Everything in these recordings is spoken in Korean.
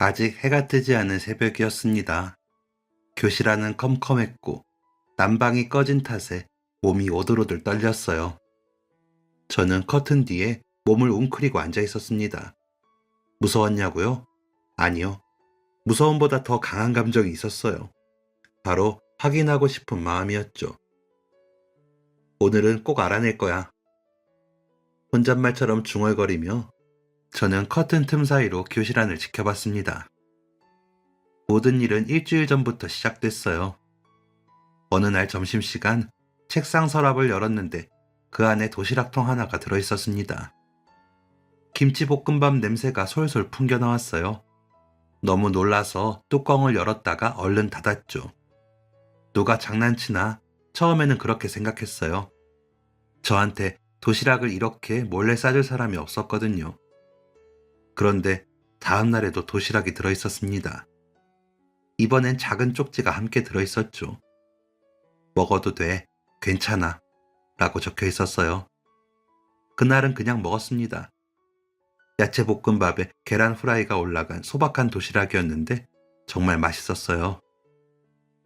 아직 해가 뜨지 않은 새벽이었습니다. 교실 안은 컴컴했고 난방이 꺼진 탓에 몸이 오들오들 떨렸어요. 저는 커튼 뒤에 몸을 웅크리고 앉아 있었습니다. 무서웠냐고요? 아니요. 무서움보다 더 강한 감정이 있었어요. 바로 확인하고 싶은 마음이었죠. 오늘은 꼭 알아낼 거야. 혼잣말처럼 중얼거리며 저는 커튼 틈 사이로 교실 안을 지켜봤습니다. 모든 일은 일주일 전부터 시작됐어요. 어느 날 점심시간 책상 서랍을 열었는데 그 안에 도시락통 하나가 들어있었습니다. 김치볶음밥 냄새가 솔솔 풍겨나왔어요. 너무 놀라서 뚜껑을 열었다가 얼른 닫았죠. 누가 장난치나 처음에는 그렇게 생각했어요. 저한테 도시락을 이렇게 몰래 싸줄 사람이 없었거든요. 그런데 다음 날에도 도시락이 들어있었습니다. 이번엔 작은 쪽지가 함께 들어있었죠. 먹어도 돼, 괜찮아 라고 적혀 있었어요. 그날은 그냥 먹었습니다. 야채 볶음밥에 계란 후라이가 올라간 소박한 도시락이었는데 정말 맛있었어요.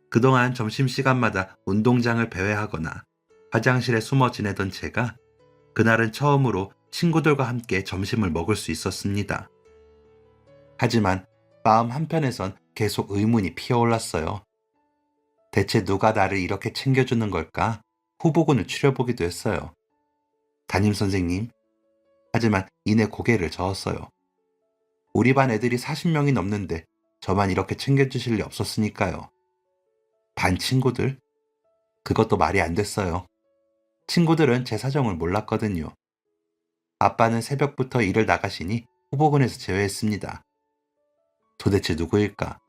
그동안 점심시간마다 운동장을 배회하거나 화장실에 숨어 지내던 제가 그날은 처음으로 친구들과 함께 점심을 먹을 수 있었습니다. 하지만 마음 한편에선 계속 의문이 피어올랐어요. 대체 누가 나를 이렇게 챙겨주는 걸까? 후보군을 추려보기도 했어요. 담임선생님? 하지만 이내 고개를 저었어요. 우리 반 애들이 40명이 넘는데 저만 이렇게 챙겨주실 리 없었으니까요. 반 친구들? 그것도 말이 안 됐어요. 친구들은 제 사정을 몰랐거든요. 아빠는 새벽부터 일을 나가시니 후보군에서 제외했습니다. 도대체 누구일까?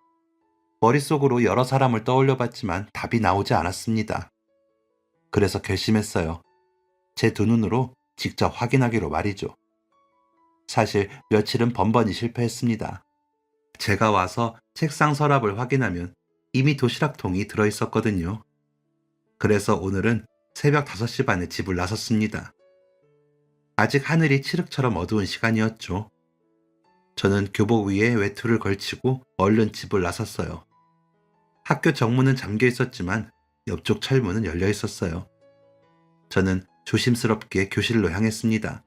머릿속으로 여러 사람을 떠올려봤지만 답이 나오지 않았습니다. 그래서 결심했어요. 제 두 눈으로 직접 확인하기로 말이죠. 사실 며칠은 번번이 실패했습니다. 제가 와서 책상 서랍을 확인하면 이미 도시락통이 들어있었거든요. 그래서 오늘은 새벽 5시 반에 집을 나섰습니다. 아직 하늘이 칠흑처럼 어두운 시간이었죠. 저는 교복 위에 외투를 걸치고 얼른 집을 나섰어요. 학교 정문은 잠겨 있었지만 옆쪽 철문은 열려 있었어요. 저는 조심스럽게 교실로 향했습니다.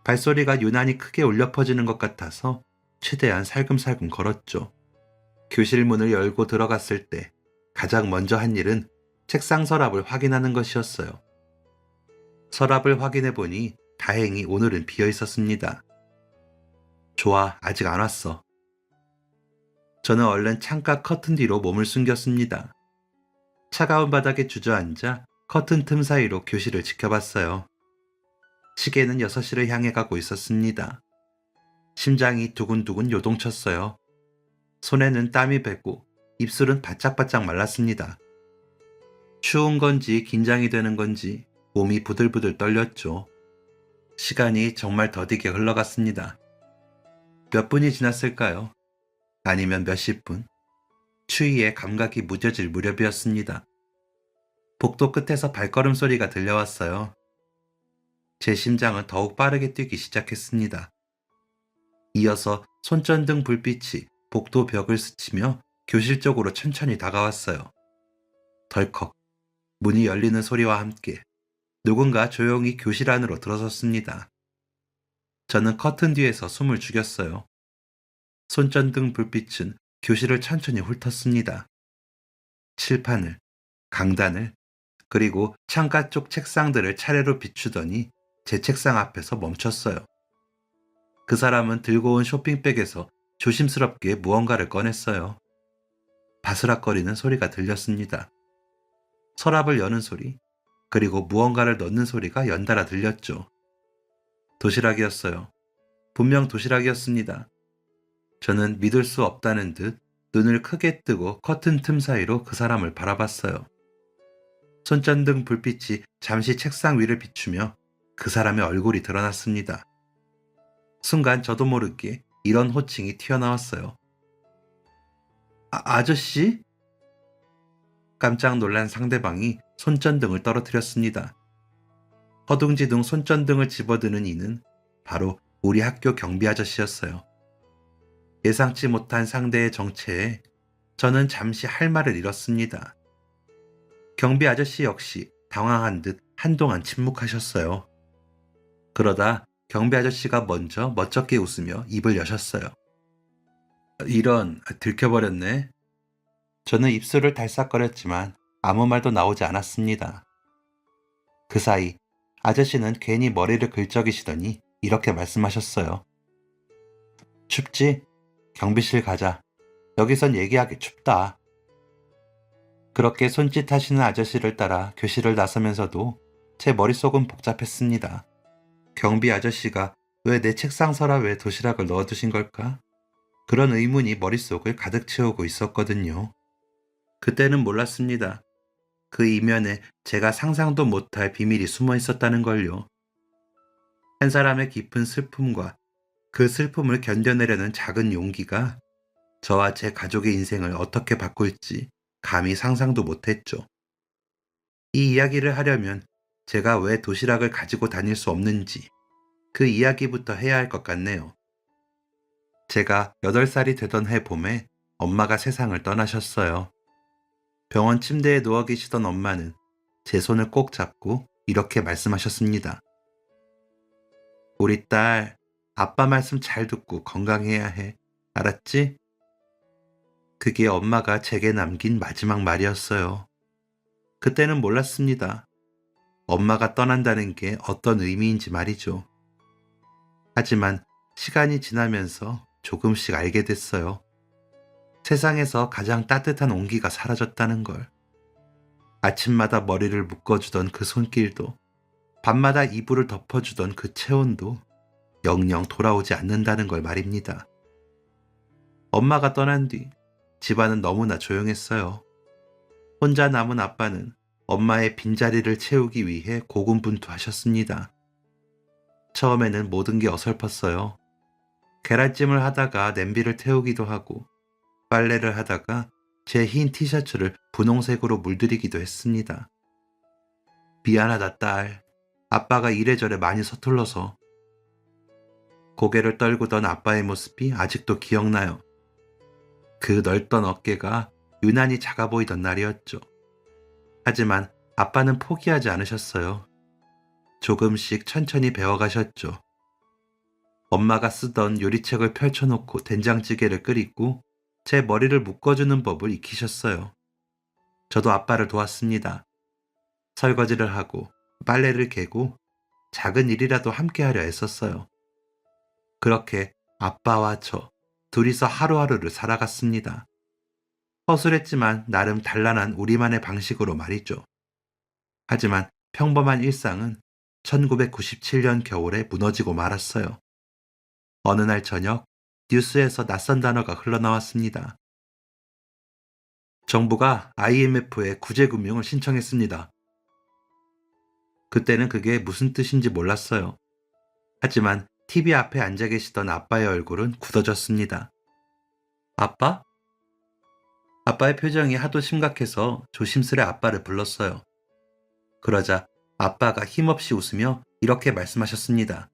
발소리가 유난히 크게 울려 퍼지는 것 같아서 최대한 살금살금 걸었죠. 교실 문을 열고 들어갔을 때 가장 먼저 한 일은 책상 서랍을 확인하는 것이었어요. 서랍을 확인해 보니 다행히 오늘은 비어 있었습니다. 좋아, 아직 안 왔어. 저는 얼른 창가 커튼 뒤로 몸을 숨겼습니다. 차가운 바닥에 주저앉아 커튼 틈 사이로 교실을 지켜봤어요. 시계는 6시를 향해 가고 있었습니다. 심장이 두근두근 요동쳤어요. 손에는 땀이 배고 입술은 바짝바짝 말랐습니다. 추운 건지 긴장이 되는 건지 몸이 부들부들 떨렸죠. 시간이 정말 더디게 흘러갔습니다. 몇 분이 지났을까요? 아니면 몇십 분? 추위에 감각이 무뎌질 무렵이었습니다. 복도 끝에서 발걸음 소리가 들려왔어요. 제 심장은 더욱 빠르게 뛰기 시작했습니다. 이어서 손전등 불빛이 복도 벽을 스치며 교실 쪽으로 천천히 다가왔어요. 덜컥 문이 열리는 소리와 함께 누군가 조용히 교실 안으로 들어섰습니다. 저는 커튼 뒤에서 숨을 죽였어요. 손전등 불빛은 교실을 천천히 훑었습니다. 칠판을, 강단을, 그리고 창가 쪽 책상들을 차례로 비추더니 제 책상 앞에서 멈췄어요. 그 사람은 들고 온 쇼핑백에서 조심스럽게 무언가를 꺼냈어요. 바스락거리는 소리가 들렸습니다. 서랍을 여는 소리, 그리고 무언가를 넣는 소리가 연달아 들렸죠. 도시락이었어요. 분명 도시락이었습니다. 저는 믿을 수 없다는 듯 눈을 크게 뜨고 커튼 틈 사이로 그 사람을 바라봤어요. 손전등 불빛이 잠시 책상 위를 비추며 그 사람의 얼굴이 드러났습니다. 순간 저도 모르게 이런 호칭이 튀어나왔어요. 아저씨? 깜짝 놀란 상대방이 손전등을 떨어뜨렸습니다. 허둥지둥 손전등을 집어드는 이는 바로 우리 학교 경비 아저씨였어요. 예상치 못한 상대의 정체에 저는 잠시 할 말을 잃었습니다. 경비 아저씨 역시 당황한 듯 한동안 침묵하셨어요. 그러다 경비 아저씨가 먼저 멋쩍게 웃으며 입을 여셨어요. 이런, 들켜버렸네. 저는 입술을 달싹거렸지만 아무 말도 나오지 않았습니다. 그 사이 아저씨는 괜히 머리를 긁적이시더니 이렇게 말씀하셨어요. 춥지? 경비실 가자. 여기선 얘기하기 춥다. 그렇게 손짓하시는 아저씨를 따라 교실을 나서면서도 제 머릿속은 복잡했습니다. 경비 아저씨가 왜 내 책상 서랍에 도시락을 넣어두신 걸까? 그런 의문이 머릿속을 가득 채우고 있었거든요. 그때는 몰랐습니다. 그 이면에 제가 상상도 못할 비밀이 숨어 있었다는 걸요. 한 사람의 깊은 슬픔과 그 슬픔을 견뎌내려는 작은 용기가 저와 제 가족의 인생을 어떻게 바꿀지 감히 상상도 못했죠. 이 이야기를 하려면 제가 왜 도시락을 가지고 다닐 수 없는지 그 이야기부터 해야 할 것 같네요. 제가 8살이 되던 해 봄에 엄마가 세상을 떠나셨어요. 병원 침대에 누워 계시던 엄마는 제 손을 꼭 잡고 이렇게 말씀하셨습니다. 우리 딸, 아빠 말씀 잘 듣고 건강해야 해. 알았지? 그게 엄마가 제게 남긴 마지막 말이었어요. 그때는 몰랐습니다. 엄마가 떠난다는 게 어떤 의미인지 말이죠. 하지만 시간이 지나면서 조금씩 알게 됐어요. 세상에서 가장 따뜻한 온기가 사라졌다는 걸. 아침마다 머리를 묶어주던 그 손길도, 밤마다 이불을 덮어주던 그 체온도 영영 돌아오지 않는다는 걸 말입니다. 엄마가 떠난 뒤 집안은 너무나 조용했어요. 혼자 남은 아빠는 엄마의 빈자리를 채우기 위해 고군분투하셨습니다. 처음에는 모든 게 어설펐어요. 계란찜을 하다가 냄비를 태우기도 하고 빨래를 하다가 제 흰 티셔츠를 분홍색으로 물들이기도 했습니다. 미안하다 딸. 아빠가 이래저래 많이 서툴러서. 고개를 떨구던 아빠의 모습이 아직도 기억나요. 그 넓던 어깨가 유난히 작아 보이던 날이었죠. 하지만 아빠는 포기하지 않으셨어요. 조금씩 천천히 배워가셨죠. 엄마가 쓰던 요리책을 펼쳐놓고 된장찌개를 끓이고 제 머리를 묶어주는 법을 익히셨어요. 저도 아빠를 도왔습니다. 설거지를 하고 빨래를 개고 작은 일이라도 함께하려 애썼어요. 그렇게 아빠와 저 둘이서 하루하루를 살아갔습니다. 허술했지만 나름 단란한 우리만의 방식으로 말이죠. 하지만 평범한 일상은 1997년 겨울에 무너지고 말았어요. 어느 날 저녁 뉴스에서 낯선 단어가 흘러나왔습니다. 정부가 IMF에 구제금융을 신청했습니다. 그때는 그게 무슨 뜻인지 몰랐어요. 하지만 TV 앞에 앉아 계시던 아빠의 얼굴은 굳어졌습니다. 아빠? 아빠의 표정이 하도 심각해서 조심스레 아빠를 불렀어요. 그러자 아빠가 힘없이 웃으며 이렇게 말씀하셨습니다.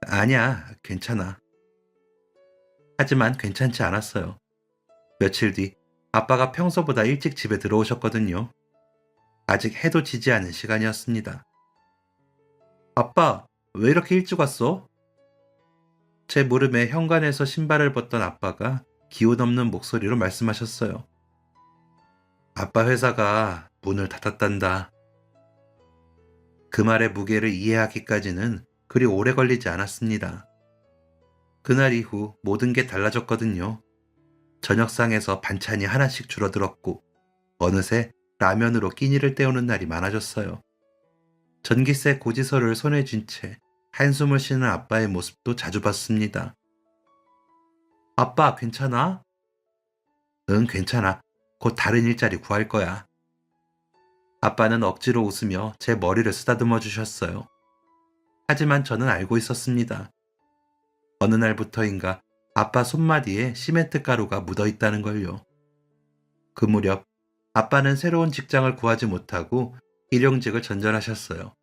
아니야, 괜찮아. 하지만 괜찮지 않았어요. 며칠 뒤 아빠가 평소보다 일찍 집에 들어오셨거든요. 아직 해도 지지 않은 시간이었습니다. 아빠, 왜 이렇게 일찍 왔어? 제 무릎에 현관에서 신발을 벗던 아빠가 기운 없는 목소리로 말씀하셨어요. 아빠 회사가 문을 닫았단다. 그 말의 무게를 이해하기까지는 그리 오래 걸리지 않았습니다. 그날 이후 모든 게 달라졌거든요. 저녁상에서 반찬이 하나씩 줄어들었고 어느새 라면으로 끼니를 때우는 날이 많아졌어요. 전기세 고지서를 손에 쥔 채 한숨을 쉬는 아빠의 모습도 자주 봤습니다. 아빠, 괜찮아? 응, 괜찮아. 곧 다른 일자리 구할 거야. 아빠는 억지로 웃으며 제 머리를 쓰다듬어 주셨어요. 하지만 저는 알고 있었습니다. 어느 날부터인가 아빠 손마디에 시멘트 가루가 묻어 있다는 걸요. 그 무렵 아빠는 새로운 직장을 구하지 못하고 일용직을 전전하셨어요.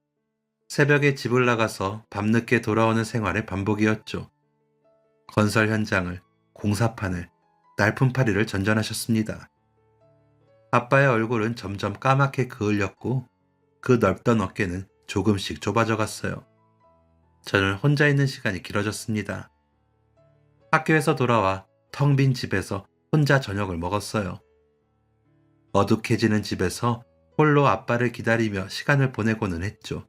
새벽에 집을 나가서 밤늦게 돌아오는 생활의 반복이었죠. 건설 현장을, 공사판을, 날품파리를 전전하셨습니다. 아빠의 얼굴은 점점 까맣게 그을렸고 그 넓던 어깨는 조금씩 좁아져 갔어요. 저는 혼자 있는 시간이 길어졌습니다. 학교에서 돌아와 텅 빈 집에서 혼자 저녁을 먹었어요. 어둑해지는 집에서 홀로 아빠를 기다리며 시간을 보내고는 했죠.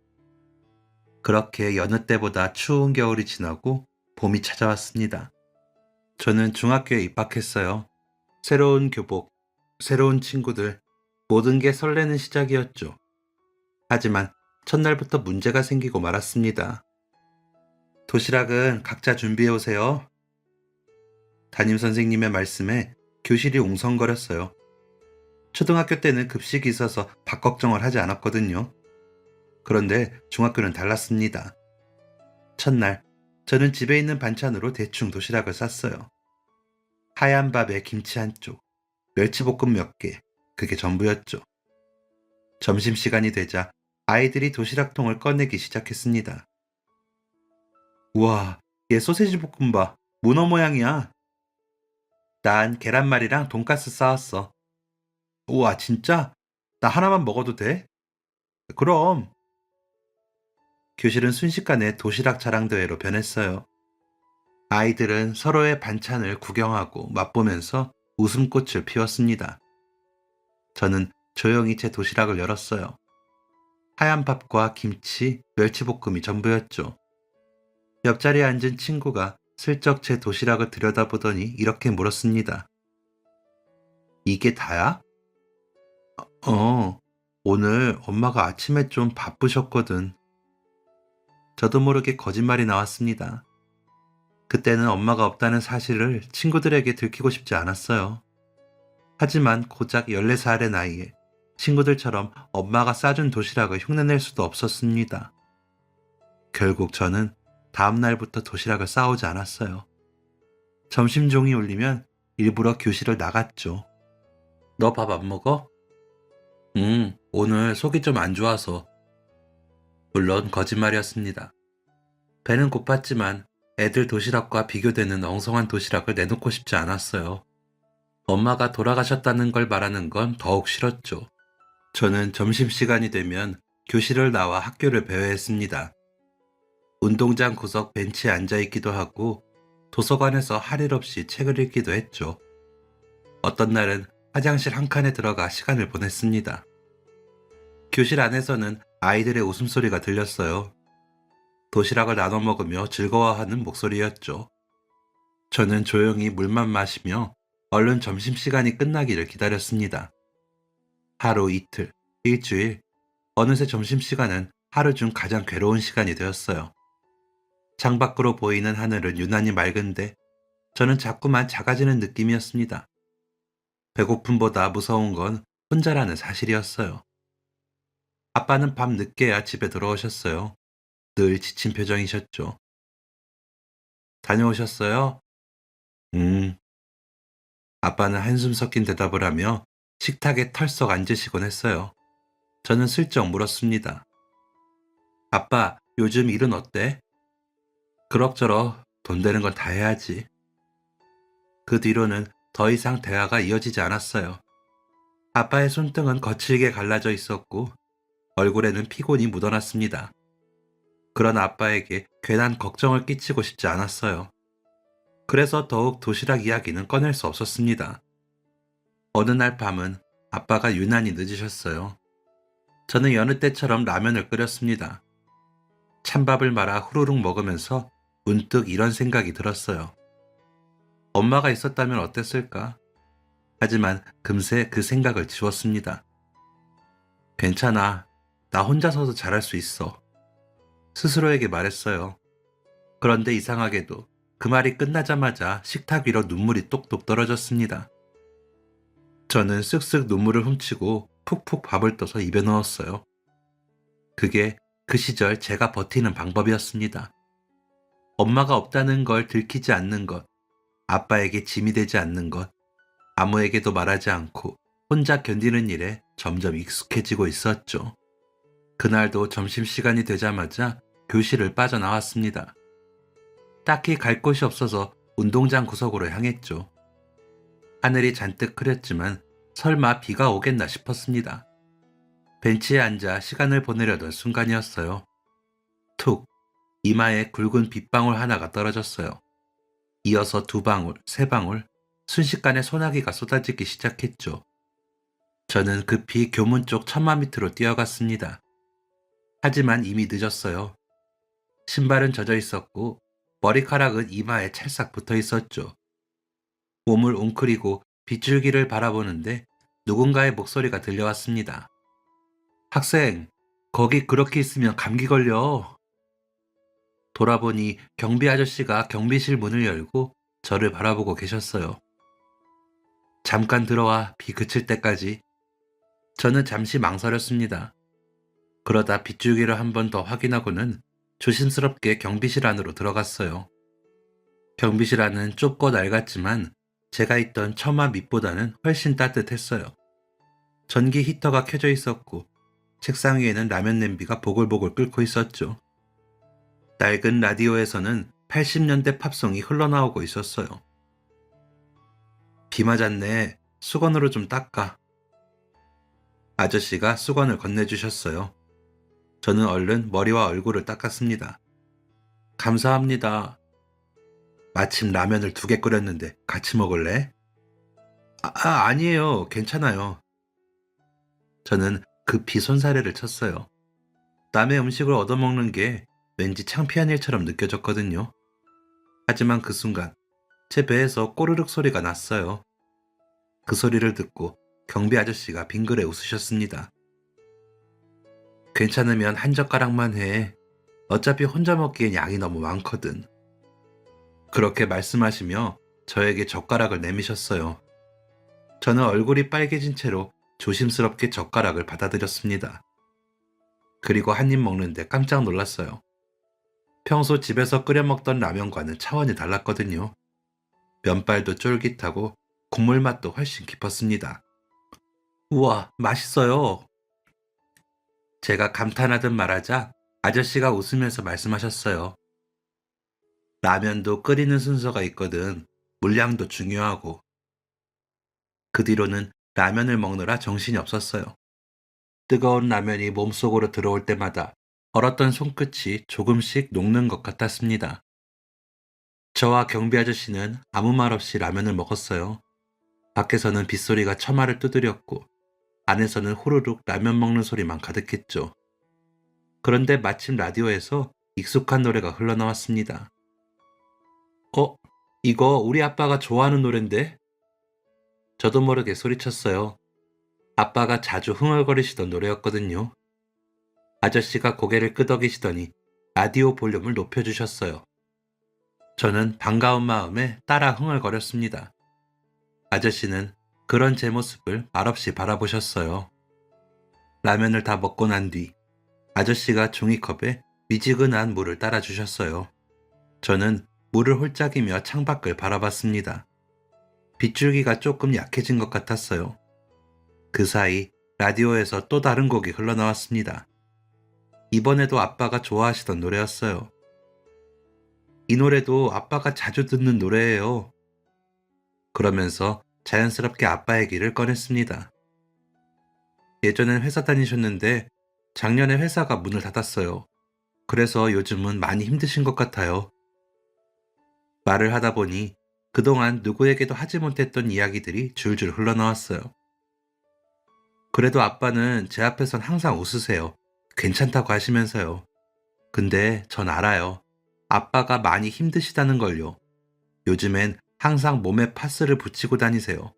그렇게 여느 때보다 추운 겨울이 지나고 봄이 찾아왔습니다. 저는 중학교에 입학했어요. 새로운 교복, 새로운 친구들, 모든 게 설레는 시작이었죠. 하지만 첫날부터 문제가 생기고 말았습니다. 도시락은 각자 준비해 오세요. 담임선생님의 말씀에 교실이 웅성거렸어요. 초등학교 때는 급식이 있어서 밥 걱정을 하지 않았거든요. 그런데 중학교는 달랐습니다. 첫날, 저는 집에 있는 반찬으로 대충 도시락을 쌌어요. 하얀 밥에 김치 한 쪽, 멸치볶음 몇 개, 그게 전부였죠. 점심시간이 되자 아이들이 도시락통을 꺼내기 시작했습니다. 우와, 얘 소세지 볶음밥, 문어 모양이야. 난 계란말이랑 돈가스 싸왔어. 우와, 진짜? 나 하나만 먹어도 돼? 그럼. 교실은 순식간에 도시락 자랑 대회로 변했어요. 아이들은 서로의 반찬을 구경하고 맛보면서 웃음꽃을 피웠습니다. 저는 조용히 제 도시락을 열었어요. 하얀 밥과 김치, 멸치볶음이 전부였죠. 옆자리에 앉은 친구가 슬쩍 제 도시락을 들여다보더니 이렇게 물었습니다. 이게 다야? 오늘 엄마가 아침에 좀 바쁘셨거든. 저도 모르게 거짓말이 나왔습니다. 그때는 엄마가 없다는 사실을 친구들에게 들키고 싶지 않았어요. 하지만 고작 14살의 나이에 친구들처럼 엄마가 싸준 도시락을 흉내낼 수도 없었습니다. 결국 저는 다음 날부터 도시락을 싸오지 않았어요. 점심 종이 울리면 일부러 교실을 나갔죠. 너 밥 안 먹어? 오늘 속이 좀 안 좋아서. 물론 거짓말이었습니다. 배는 고팠지만 애들 도시락과 비교되는 엉성한 도시락을 내놓고 싶지 않았어요. 엄마가 돌아가셨다는 걸 말하는 건 더욱 싫었죠. 저는 점심시간이 되면 교실을 나와 학교를 배회했습니다. 운동장 구석 벤치에 앉아있기도 하고 도서관에서 할 일 없이 책을 읽기도 했죠. 어떤 날은 화장실 한 칸에 들어가 시간을 보냈습니다. 교실 안에서는 아이들의 웃음소리가 들렸어요. 도시락을 나눠 먹으며 즐거워하는 목소리였죠. 저는 조용히 물만 마시며 얼른 점심시간이 끝나기를 기다렸습니다. 하루 이틀, 일주일, 어느새 점심시간은 하루 중 가장 괴로운 시간이 되었어요. 창밖으로 보이는 하늘은 유난히 맑은데 저는 자꾸만 작아지는 느낌이었습니다. 배고픔보다 무서운 건 혼자라는 사실이었어요. 아빠는 밤 늦게야 집에 들어오셨어요. 늘 지친 표정이셨죠. 다녀오셨어요? 음. 아빠는 한숨 섞인 대답을 하며 식탁에 털썩 앉으시곤 했어요. 저는 슬쩍 물었습니다. 아빠, 요즘 일은 어때? 그럭저럭 돈 되는 건 다 해야지. 그 뒤로는 더 이상 대화가 이어지지 않았어요. 아빠의 손등은 거칠게 갈라져 있었고 얼굴에는 피곤이 묻어났습니다. 그런 아빠에게 괜한 걱정을 끼치고 싶지 않았어요. 그래서 더욱 도시락 이야기는 꺼낼 수 없었습니다. 어느 날 밤은 아빠가 유난히 늦으셨어요. 저는 여느 때처럼 라면을 끓였습니다. 찬밥을 말아 후루룩 먹으면서 문득 이런 생각이 들었어요. 엄마가 있었다면 어땠을까? 하지만 금세 그 생각을 지웠습니다. 괜찮아. 나 혼자서도 잘할 수 있어. 스스로에게 말했어요. 그런데 이상하게도 그 말이 끝나자마자 식탁 위로 눈물이 똑똑 떨어졌습니다. 저는 쓱쓱 눈물을 훔치고 푹푹 밥을 떠서 입에 넣었어요. 그게 그 시절 제가 버티는 방법이었습니다. 엄마가 없다는 걸 들키지 않는 것, 아빠에게 짐이 되지 않는 것, 아무에게도 말하지 않고 혼자 견디는 일에 점점 익숙해지고 있었죠. 그날도 점심시간이 되자마자 교실을 빠져나왔습니다. 딱히 갈 곳이 없어서 운동장 구석으로 향했죠. 하늘이 잔뜩 흐렸지만 설마 비가 오겠나 싶었습니다. 벤치에 앉아 시간을 보내려던 순간이었어요. 툭! 이마에 굵은 빗방울 하나가 떨어졌어요. 이어서 2방울, 3방울, 순식간에 소나기가 쏟아지기 시작했죠. 저는 급히 교문 쪽 천마 밑으로 뛰어갔습니다. 하지만 이미 늦었어요. 신발은 젖어 있었고 머리카락은 이마에 찰싹 붙어 있었죠. 몸을 웅크리고 빗줄기를 바라보는데 누군가의 목소리가 들려왔습니다. 학생, 거기 그렇게 있으면 감기 걸려. 돌아보니 경비 아저씨가 경비실 문을 열고 저를 바라보고 계셨어요. 잠깐 들어와, 비 그칠 때까지. 저는 잠시 망설였습니다. 그러다 빗줄기를 한 번 더 확인하고는 조심스럽게 경비실 안으로 들어갔어요. 경비실 안은 좁고 낡았지만 제가 있던 처마 밑보다는 훨씬 따뜻했어요. 전기 히터가 켜져 있었고 책상 위에는 라면 냄비가 보글보글 끓고 있었죠. 낡은 라디오에서는 80년대 팝송이 흘러나오고 있었어요. 비 맞았네. 수건으로 좀 닦아. 아저씨가 수건을 건네주셨어요. 저는 얼른 머리와 얼굴을 닦았습니다. 감사합니다. 마침 라면을 2개 끓였는데 같이 먹을래? 아니에요. 괜찮아요. 저는 급히 손사래를 쳤어요. 남의 음식을 얻어먹는 게 왠지 창피한 일처럼 느껴졌거든요. 하지만 그 순간 제 배에서 꼬르륵 소리가 났어요. 그 소리를 듣고 경비 아저씨가 빙그레 웃으셨습니다. 괜찮으면 한 젓가락만 해. 어차피 혼자 먹기엔 양이 너무 많거든. 그렇게 말씀하시며 저에게 젓가락을 내미셨어요. 저는 얼굴이 빨개진 채로 조심스럽게 젓가락을 받아들였습니다. 그리고 한 입 먹는데 깜짝 놀랐어요. 평소 집에서 끓여 먹던 라면과는 차원이 달랐거든요. 면발도 쫄깃하고 국물 맛도 훨씬 깊었습니다. 우와, 맛있어요. 제가 감탄하듯 말하자 아저씨가 웃으면서 말씀하셨어요. 라면도 끓이는 순서가 있거든. 물량도 중요하고. 그 뒤로는 라면을 먹느라 정신이 없었어요. 뜨거운 라면이 몸속으로 들어올 때마다 얼었던 손끝이 조금씩 녹는 것 같았습니다. 저와 경비 아저씨는 아무 말 없이 라면을 먹었어요. 밖에서는 빗소리가 처마를 두드렸고 안에서는 호루룩 라면 먹는 소리만 가득했죠. 그런데 마침 라디오에서 익숙한 노래가 흘러나왔습니다. 이거 우리 아빠가 좋아하는 노랜데? 저도 모르게 소리쳤어요. 아빠가 자주 흥얼거리시던 노래였거든요. 아저씨가 고개를 끄덕이시더니 라디오 볼륨을 높여주셨어요. 저는 반가운 마음에 따라 흥얼거렸습니다. 아저씨는 그런 제 모습을 말없이 바라보셨어요. 라면을 다 먹고 난 뒤 아저씨가 종이컵에 미지근한 물을 따라주셨어요. 저는 물을 홀짝이며 창밖을 바라봤습니다. 빗줄기가 조금 약해진 것 같았어요. 그 사이 라디오에서 또 다른 곡이 흘러나왔습니다. 이번에도 아빠가 좋아하시던 노래였어요. 이 노래도 아빠가 자주 듣는 노래예요. 그러면서 자연스럽게 아빠 얘기를 꺼냈습니다. 예전엔 회사 다니셨는데 작년에 회사가 문을 닫았어요. 그래서 요즘은 많이 힘드신 것 같아요. 말을 하다 보니 그동안 누구에게도 하지 못했던 이야기들이 줄줄 흘러나왔어요. 그래도 아빠는 제 앞에선 항상 웃으세요. 괜찮다고 하시면서요. 근데 전 알아요. 아빠가 많이 힘드시다는 걸요. 요즘엔 항상 몸에 파스를 붙이고 다니세요.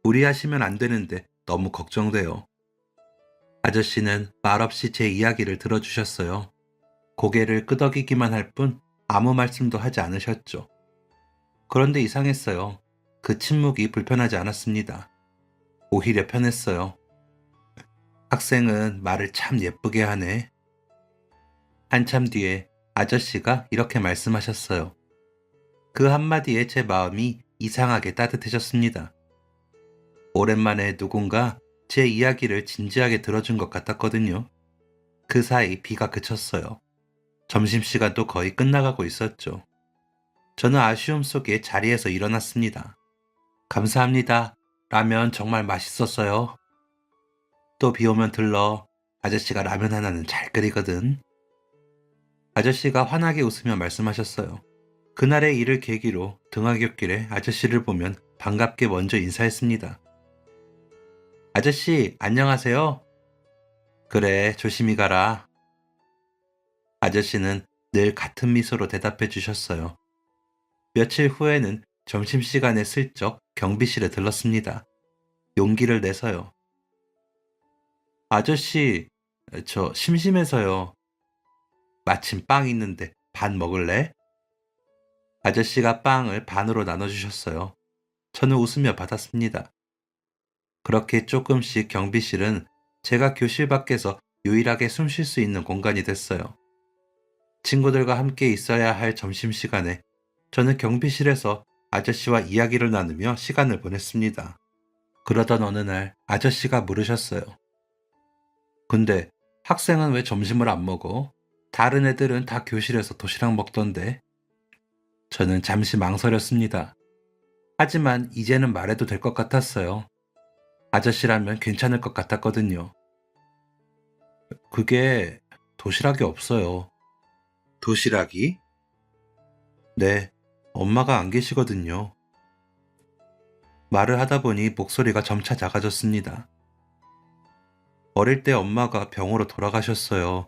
무리하시면 안 되는데 너무 걱정돼요. 아저씨는 말없이 제 이야기를 들어주셨어요. 고개를 끄덕이기만 할 뿐 아무 말씀도 하지 않으셨죠. 그런데 이상했어요. 그 침묵이 불편하지 않았습니다. 오히려 편했어요. 학생은 말을 참 예쁘게 하네. 한참 뒤에 아저씨가 이렇게 말씀하셨어요. 그 한마디에 제 마음이 이상하게 따뜻해졌습니다. 오랜만에 누군가 제 이야기를 진지하게 들어준 것 같았거든요. 그 사이 비가 그쳤어요. 점심시간도 거의 끝나가고 있었죠. 저는 아쉬움 속에 자리에서 일어났습니다. 감사합니다. 라면 정말 맛있었어요. 또 비 오면 들러. 아저씨가 라면 하나는 잘 끓이거든. 아저씨가 환하게 웃으며 말씀하셨어요. 그날의 일을 계기로 등하굣길에 아저씨를 보면 반갑게 먼저 인사했습니다. 아저씨, 안녕하세요. 그래, 조심히 가라. 아저씨는 늘 같은 미소로 대답해 주셨어요. 며칠 후에는 점심시간에 슬쩍 경비실에 들렀습니다. 용기를 내서요. 아저씨, 저 심심해서요. 마침 빵 있는데 반 먹을래? 아저씨가 빵을 반으로 나눠주셨어요. 저는 웃으며 받았습니다. 그렇게 조금씩 경비실은 제가 교실 밖에서 유일하게 숨 쉴 수 있는 공간이 됐어요. 친구들과 함께 있어야 할 점심시간에 저는 경비실에서 아저씨와 이야기를 나누며 시간을 보냈습니다. 그러던 어느 날 아저씨가 물으셨어요. 근데 학생은 왜 점심을 안 먹어? 다른 애들은 다 교실에서 도시락 먹던데. 저는 잠시 망설였습니다. 하지만 이제는 말해도 될 것 같았어요. 아저씨라면 괜찮을 것 같았거든요. 그게 도시락이 없어요. 도시락이? 네, 엄마가 안 계시거든요. 말을 하다 보니 목소리가 점차 작아졌습니다. 어릴 때 엄마가 병으로 돌아가셨어요.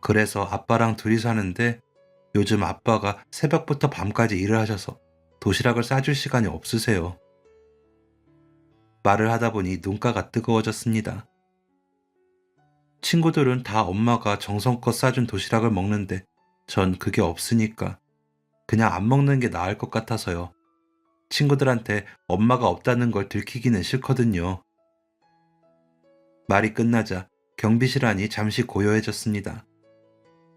그래서 아빠랑 둘이 사는데 요즘 아빠가 새벽부터 밤까지 일을 하셔서 도시락을 싸줄 시간이 없으세요. 말을 하다 보니 눈가가 뜨거워졌습니다. 친구들은 다 엄마가 정성껏 싸준 도시락을 먹는데 전 그게 없으니까 그냥 안 먹는 게 나을 것 같아서요. 친구들한테 엄마가 없다는 걸 들키기는 싫거든요. 말이 끝나자 경비실 안이 잠시 고요해졌습니다.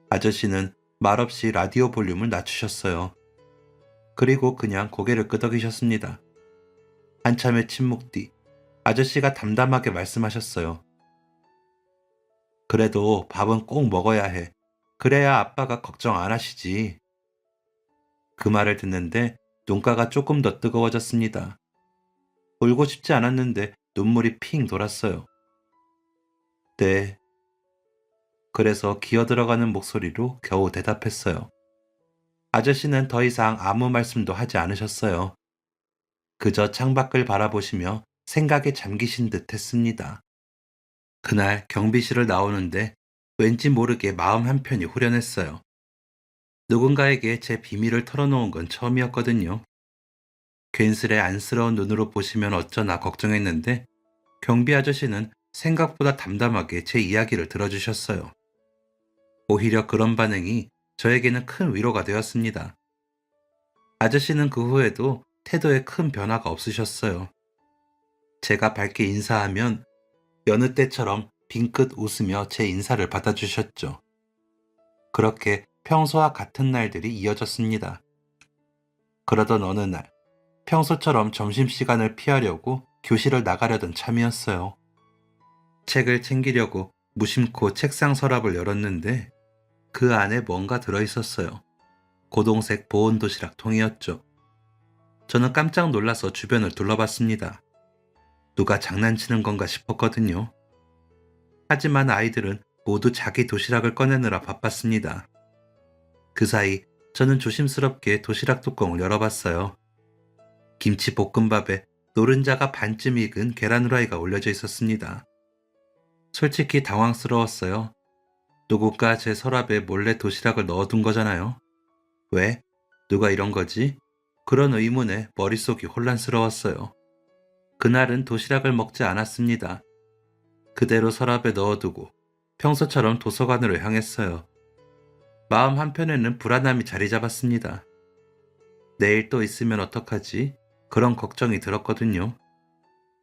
아저씨는 말없이 라디오 볼륨을 낮추셨어요. 그리고 그냥 고개를 끄덕이셨습니다. 한참의 침묵 뒤 아저씨가 담담하게 말씀하셨어요. 그래도 밥은 꼭 먹어야 해. 그래야 아빠가 걱정 안 하시지. 그 말을 듣는데 눈가가 조금 더 뜨거워졌습니다. 울고 싶지 않았는데 눈물이 핑 돌았어요. 네. 그래서 기어들어가는 목소리로 겨우 대답했어요. 아저씨는 더 이상 아무 말씀도 하지 않으셨어요. 그저 창밖을 바라보시며 생각에 잠기신 듯 했습니다. 그날 경비실을 나오는데 왠지 모르게 마음 한편이 후련했어요. 누군가에게 제 비밀을 털어놓은 건 처음이었거든요. 괜스레 안쓰러운 눈으로 보시면 어쩌나 걱정했는데 경비 아저씨는 생각보다 담담하게 제 이야기를 들어주셨어요. 오히려 그런 반응이 저에게는 큰 위로가 되었습니다. 아저씨는 그 후에도 태도에 큰 변화가 없으셨어요. 제가 밝게 인사하면 여느 때처럼 빙긋 웃으며 제 인사를 받아주셨죠. 그렇게 평소와 같은 날들이 이어졌습니다. 그러던 어느 날, 평소처럼 점심시간을 피하려고 교실을 나가려던 참이었어요. 책을 챙기려고 무심코 책상 서랍을 열었는데 그 안에 뭔가 들어있었어요. 고동색 보온 도시락 통이었죠. 저는 깜짝 놀라서 주변을 둘러봤습니다. 누가 장난치는 건가 싶었거든요. 하지만 아이들은 모두 자기 도시락을 꺼내느라 바빴습니다. 그 사이 저는 조심스럽게 도시락 뚜껑을 열어봤어요. 김치 볶음밥에 노른자가 반쯤 익은 계란 후라이가 올려져 있었습니다. 솔직히 당황스러웠어요. 누군가 제 서랍에 몰래 도시락을 넣어둔 거잖아요. 왜? 누가 이런 거지? 그런 의문에 머릿속이 혼란스러웠어요. 그날은 도시락을 먹지 않았습니다. 그대로 서랍에 넣어두고 평소처럼 도서관으로 향했어요. 마음 한편에는 불안함이 자리 잡았습니다. 내일 또 있으면 어떡하지? 그런 걱정이 들었거든요.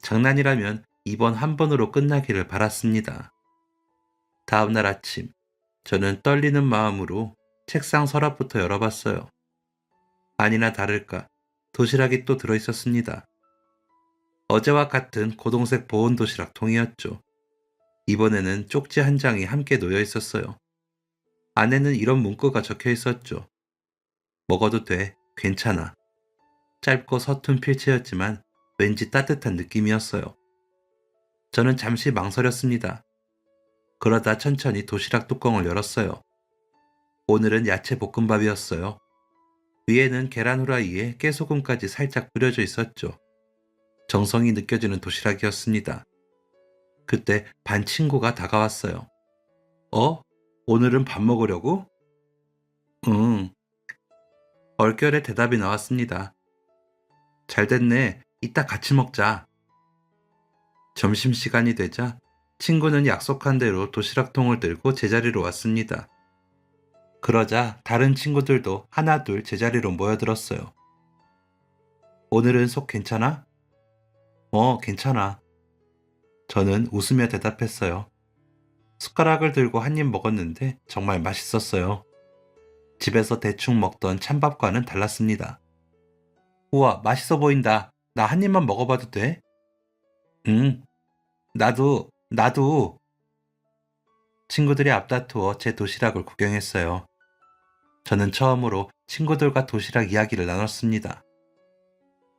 장난이라면 이번 한 번으로 끝나기를 바랐습니다. 다음날 아침, 저는 떨리는 마음으로 책상 서랍부터 열어봤어요. 아니나 다를까, 도시락이 또 들어있었습니다. 어제와 같은 고동색 보온 도시락 통이었죠. 이번에는 쪽지 한 장이 함께 놓여 있었어요. 안에는 이런 문구가 적혀 있었죠. 먹어도 돼. 괜찮아. 짧고 서툰 필체였지만 왠지 따뜻한 느낌이었어요. 저는 잠시 망설였습니다. 그러다 천천히 도시락 뚜껑을 열었어요. 오늘은 야채 볶음밥이었어요. 위에는 계란 후라이에 깨소금까지 살짝 뿌려져 있었죠. 정성이 느껴지는 도시락이었습니다. 그때 반 친구가 다가왔어요. 어? 오늘은 밥 먹으려고? 응. 얼결에 대답이 나왔습니다. 잘 됐네. 이따 같이 먹자. 점심시간이 되자 친구는 약속한 대로 도시락통을 들고 제자리로 왔습니다. 그러자 다른 친구들도 하나둘 제자리로 모여들었어요. 오늘은 속 괜찮아? 괜찮아. 저는 웃으며 대답했어요. 숟가락을 들고 한 입 먹었는데 정말 맛있었어요. 집에서 대충 먹던 찬밥과는 달랐습니다. 우와, 맛있어 보인다. 나 한 입만 먹어봐도 돼? 응, 나도. 친구들이 앞다투어 제 도시락을 구경했어요. 저는 처음으로 친구들과 도시락 이야기를 나눴습니다.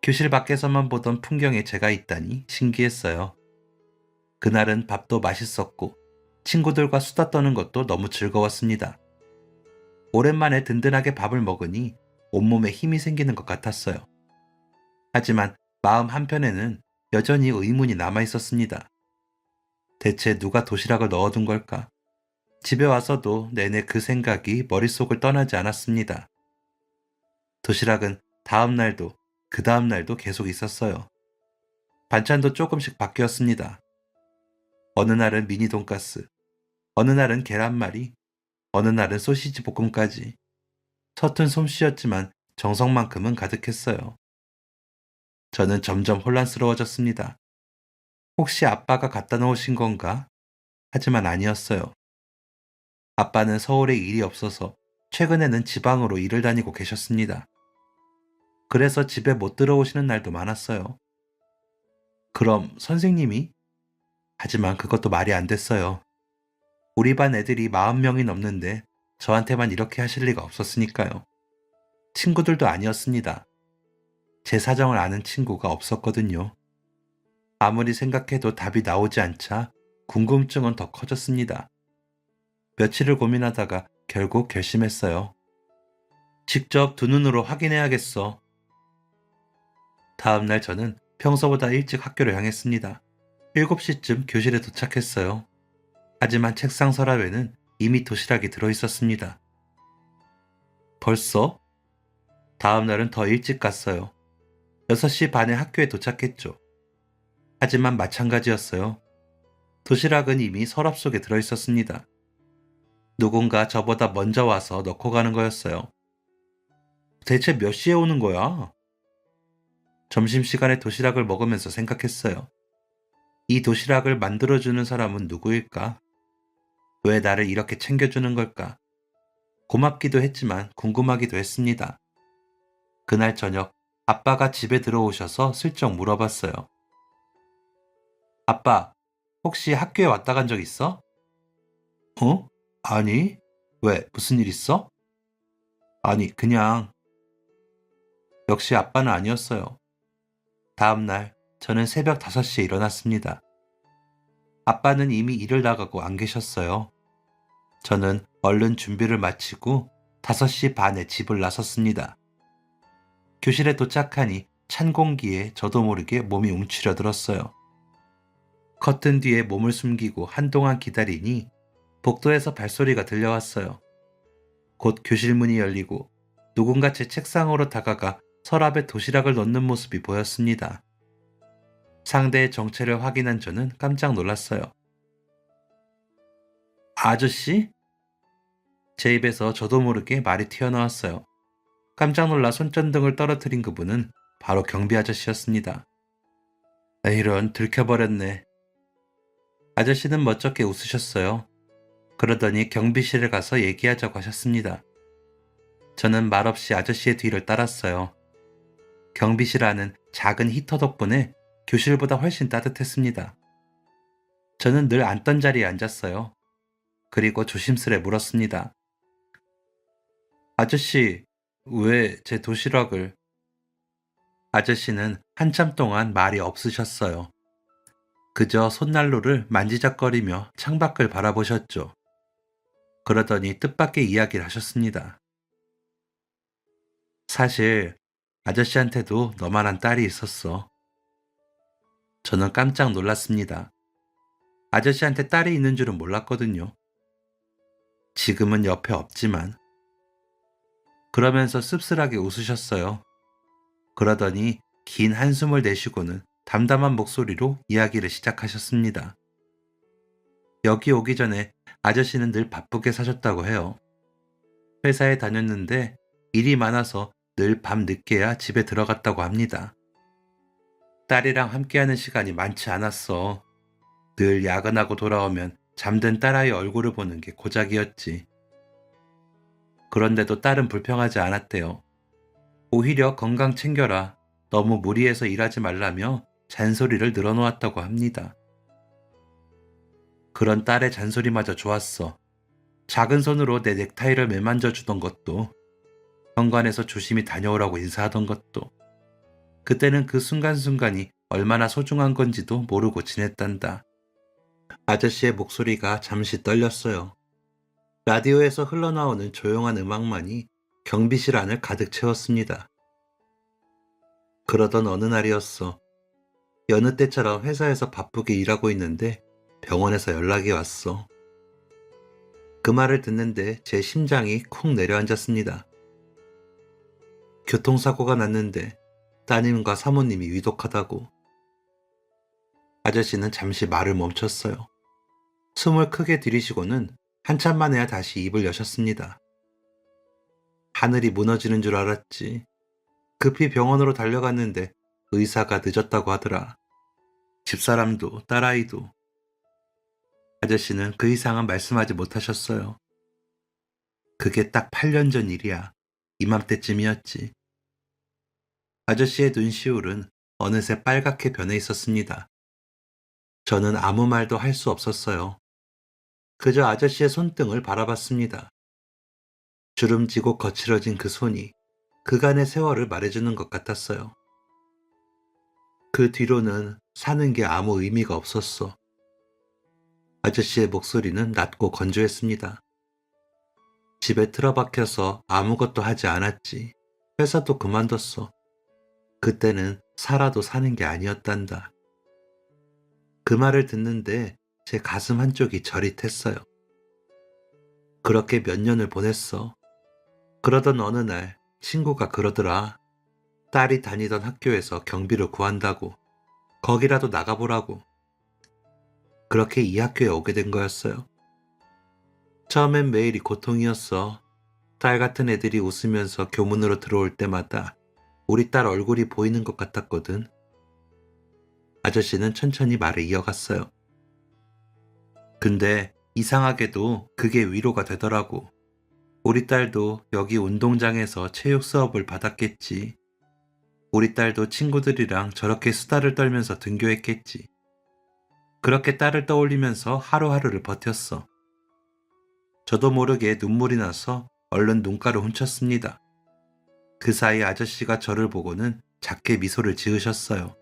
교실 밖에서만 보던 풍경에 제가 있다니 신기했어요. 그날은 밥도 맛있었고 친구들과 수다 떠는 것도 너무 즐거웠습니다. 오랜만에 든든하게 밥을 먹으니 온몸에 힘이 생기는 것 같았어요. 하지만 마음 한편에는 여전히 의문이 남아 있었습니다. 대체 누가 도시락을 넣어둔 걸까? 집에 와서도 내내 그 생각이 머릿속을 떠나지 않았습니다. 도시락은 다음 날도 그 다음 날도 계속 있었어요. 반찬도 조금씩 바뀌었습니다. 어느 날은 미니 돈가스, 어느 날은 계란말이, 어느 날은 소시지 볶음까지. 서툰 솜씨였지만 정성만큼은 가득했어요. 저는 점점 혼란스러워졌습니다. 혹시 아빠가 갖다 놓으신 건가? 하지만 아니었어요. 아빠는 서울에 일이 없어서 최근에는 지방으로 일을 다니고 계셨습니다. 그래서 집에 못 들어오시는 날도 많았어요. 그럼 선생님이? 하지만 그것도 말이 안 됐어요. 우리 반 애들이 40명이 넘는데 저한테만 이렇게 하실 리가 없었으니까요. 친구들도 아니었습니다. 제 사정을 아는 친구가 없었거든요. 아무리 생각해도 답이 나오지 않자 궁금증은 더 커졌습니다. 며칠을 고민하다가 결국 결심했어요. 직접 두 눈으로 확인해야겠어. 다음 날 저는 평소보다 일찍 학교를 향했습니다. 7시쯤 교실에 도착했어요. 하지만 책상 서랍에는 이미 도시락이 들어있었습니다. 벌써? 다음 날은 더 일찍 갔어요. 6시 반에 학교에 도착했죠. 하지만 마찬가지였어요. 도시락은 이미 서랍 속에 들어있었습니다. 누군가 저보다 먼저 와서 넣고 가는 거였어요. 대체 몇 시에 오는 거야? 점심시간에 도시락을 먹으면서 생각했어요. 이 도시락을 만들어주는 사람은 누구일까? 왜 나를 이렇게 챙겨주는 걸까? 고맙기도 했지만 궁금하기도 했습니다. 그날 저녁 아빠가 집에 들어오셔서 슬쩍 물어봤어요. 아빠, 혹시 학교에 왔다 간 적 있어? 어? 아니. 왜? 무슨 일 있어? 아니, 그냥. 역시 아빠는 아니었어요. 다음 날 저는 새벽 5시에 일어났습니다. 아빠는 이미 일을 나가고 안 계셨어요. 저는 얼른 준비를 마치고 5시 반에 집을 나섰습니다. 교실에 도착하니 찬 공기에 저도 모르게 몸이 움츠려들었어요. 커튼 뒤에 몸을 숨기고 한동안 기다리니 복도에서 발소리가 들려왔어요. 곧 교실 문이 열리고 누군가 제 책상으로 다가가 서랍에 도시락을 넣는 모습이 보였습니다. 상대의 정체를 확인한 저는 깜짝 놀랐어요. 아저씨? 제 입에서 저도 모르게 말이 튀어나왔어요. 깜짝 놀라 손전등을 떨어뜨린 그분은 바로 경비 아저씨였습니다. 이런, 들켜버렸네. 아저씨는 멋쩍게 웃으셨어요. 그러더니 경비실에 가서 얘기하자고 하셨습니다. 저는 말없이 아저씨의 뒤를 따랐어요. 경비실 안은 작은 히터 덕분에 교실보다 훨씬 따뜻했습니다. 저는 늘 앉던 자리에 앉았어요. 그리고 조심스레 물었습니다. 아저씨, 왜 제 도시락을? 아저씨는 한참 동안 말이 없으셨어요. 그저 손난로를 만지작거리며 창밖을 바라보셨죠. 그러더니 뜻밖의 이야기를 하셨습니다. 사실 아저씨한테도 너만한 딸이 있었어. 저는 깜짝 놀랐습니다. 아저씨한테 딸이 있는 줄은 몰랐거든요. 지금은 옆에 없지만. 그러면서 씁쓸하게 웃으셨어요. 그러더니 긴 한숨을 내쉬고는 담담한 목소리로 이야기를 시작하셨습니다. 여기 오기 전에 아저씨는 늘 바쁘게 사셨다고 해요. 회사에 다녔는데 일이 많아서 늘 밤 늦게야 집에 들어갔다고 합니다. 딸이랑 함께하는 시간이 많지 않았어. 늘 야근하고 돌아오면 잠든 딸아이 얼굴을 보는 게 고작이었지. 그런데도 딸은 불평하지 않았대요. 오히려 건강 챙겨라. 너무 무리해서 일하지 말라며 잔소리를 늘어놓았다고 합니다. 그런 딸의 잔소리마저 좋았어. 작은 손으로 내 넥타이를 매만져 주던 것도, 현관에서 조심히 다녀오라고 인사하던 것도, 그때는 그 순간순간이 얼마나 소중한 건지도 모르고 지냈단다. 아저씨의 목소리가 잠시 떨렸어요. 라디오에서 흘러나오는 조용한 음악만이 경비실 안을 가득 채웠습니다. 그러던 어느 날이었어. 여느 때처럼 회사에서 바쁘게 일하고 있는데 병원에서 연락이 왔어. 그 말을 듣는데 제 심장이 쿵 내려앉았습니다. 교통사고가 났는데 따님과 사모님이 위독하다고. 아저씨는 잠시 말을 멈췄어요. 숨을 크게 들이쉬고는 한참 만에야 다시 입을 여셨습니다. 하늘이 무너지는 줄 알았지. 급히 병원으로 달려갔는데 의사가 늦었다고 하더라. 집사람도 딸아이도. 아저씨는 그 이상은 말씀하지 못하셨어요. 그게 딱 8년 전 일이야. 이맘때쯤이었지. 아저씨의 눈시울은 어느새 빨갛게 변해 있었습니다. 저는 아무 말도 할 수 없었어요. 그저 아저씨의 손등을 바라봤습니다. 주름지고 거칠어진 그 손이 그간의 세월을 말해주는 것 같았어요. 그 뒤로는 사는 게 아무 의미가 없었어. 아저씨의 목소리는 낮고 건조했습니다. 집에 틀어박혀서 아무것도 하지 않았지. 회사도 그만뒀어. 그때는 살아도 사는 게 아니었단다. 그 말을 듣는데 제 가슴 한쪽이 저릿했어요. 그렇게 몇 년을 보냈어. 그러던 어느 날 친구가 그러더라. 딸이 다니던 학교에서 경비를 구한다고. 거기라도 나가보라고. 그렇게 이 학교에 오게 된 거였어요. 처음엔 매일이 고통이었어. 딸 같은 애들이 웃으면서 교문으로 들어올 때마다 우리 딸 얼굴이 보이는 것 같았거든. 아저씨는 천천히 말을 이어갔어요. 근데 이상하게도 그게 위로가 되더라고. 우리 딸도 여기 운동장에서 체육 수업을 받았겠지. 우리 딸도 친구들이랑 저렇게 수다를 떨면서 등교했겠지. 그렇게 딸을 떠올리면서 하루하루를 버텼어. 저도 모르게 눈물이 나서 얼른 눈가를 훔쳤습니다. 그 사이 아저씨가 저를 보고는 작게 미소를 지으셨어요.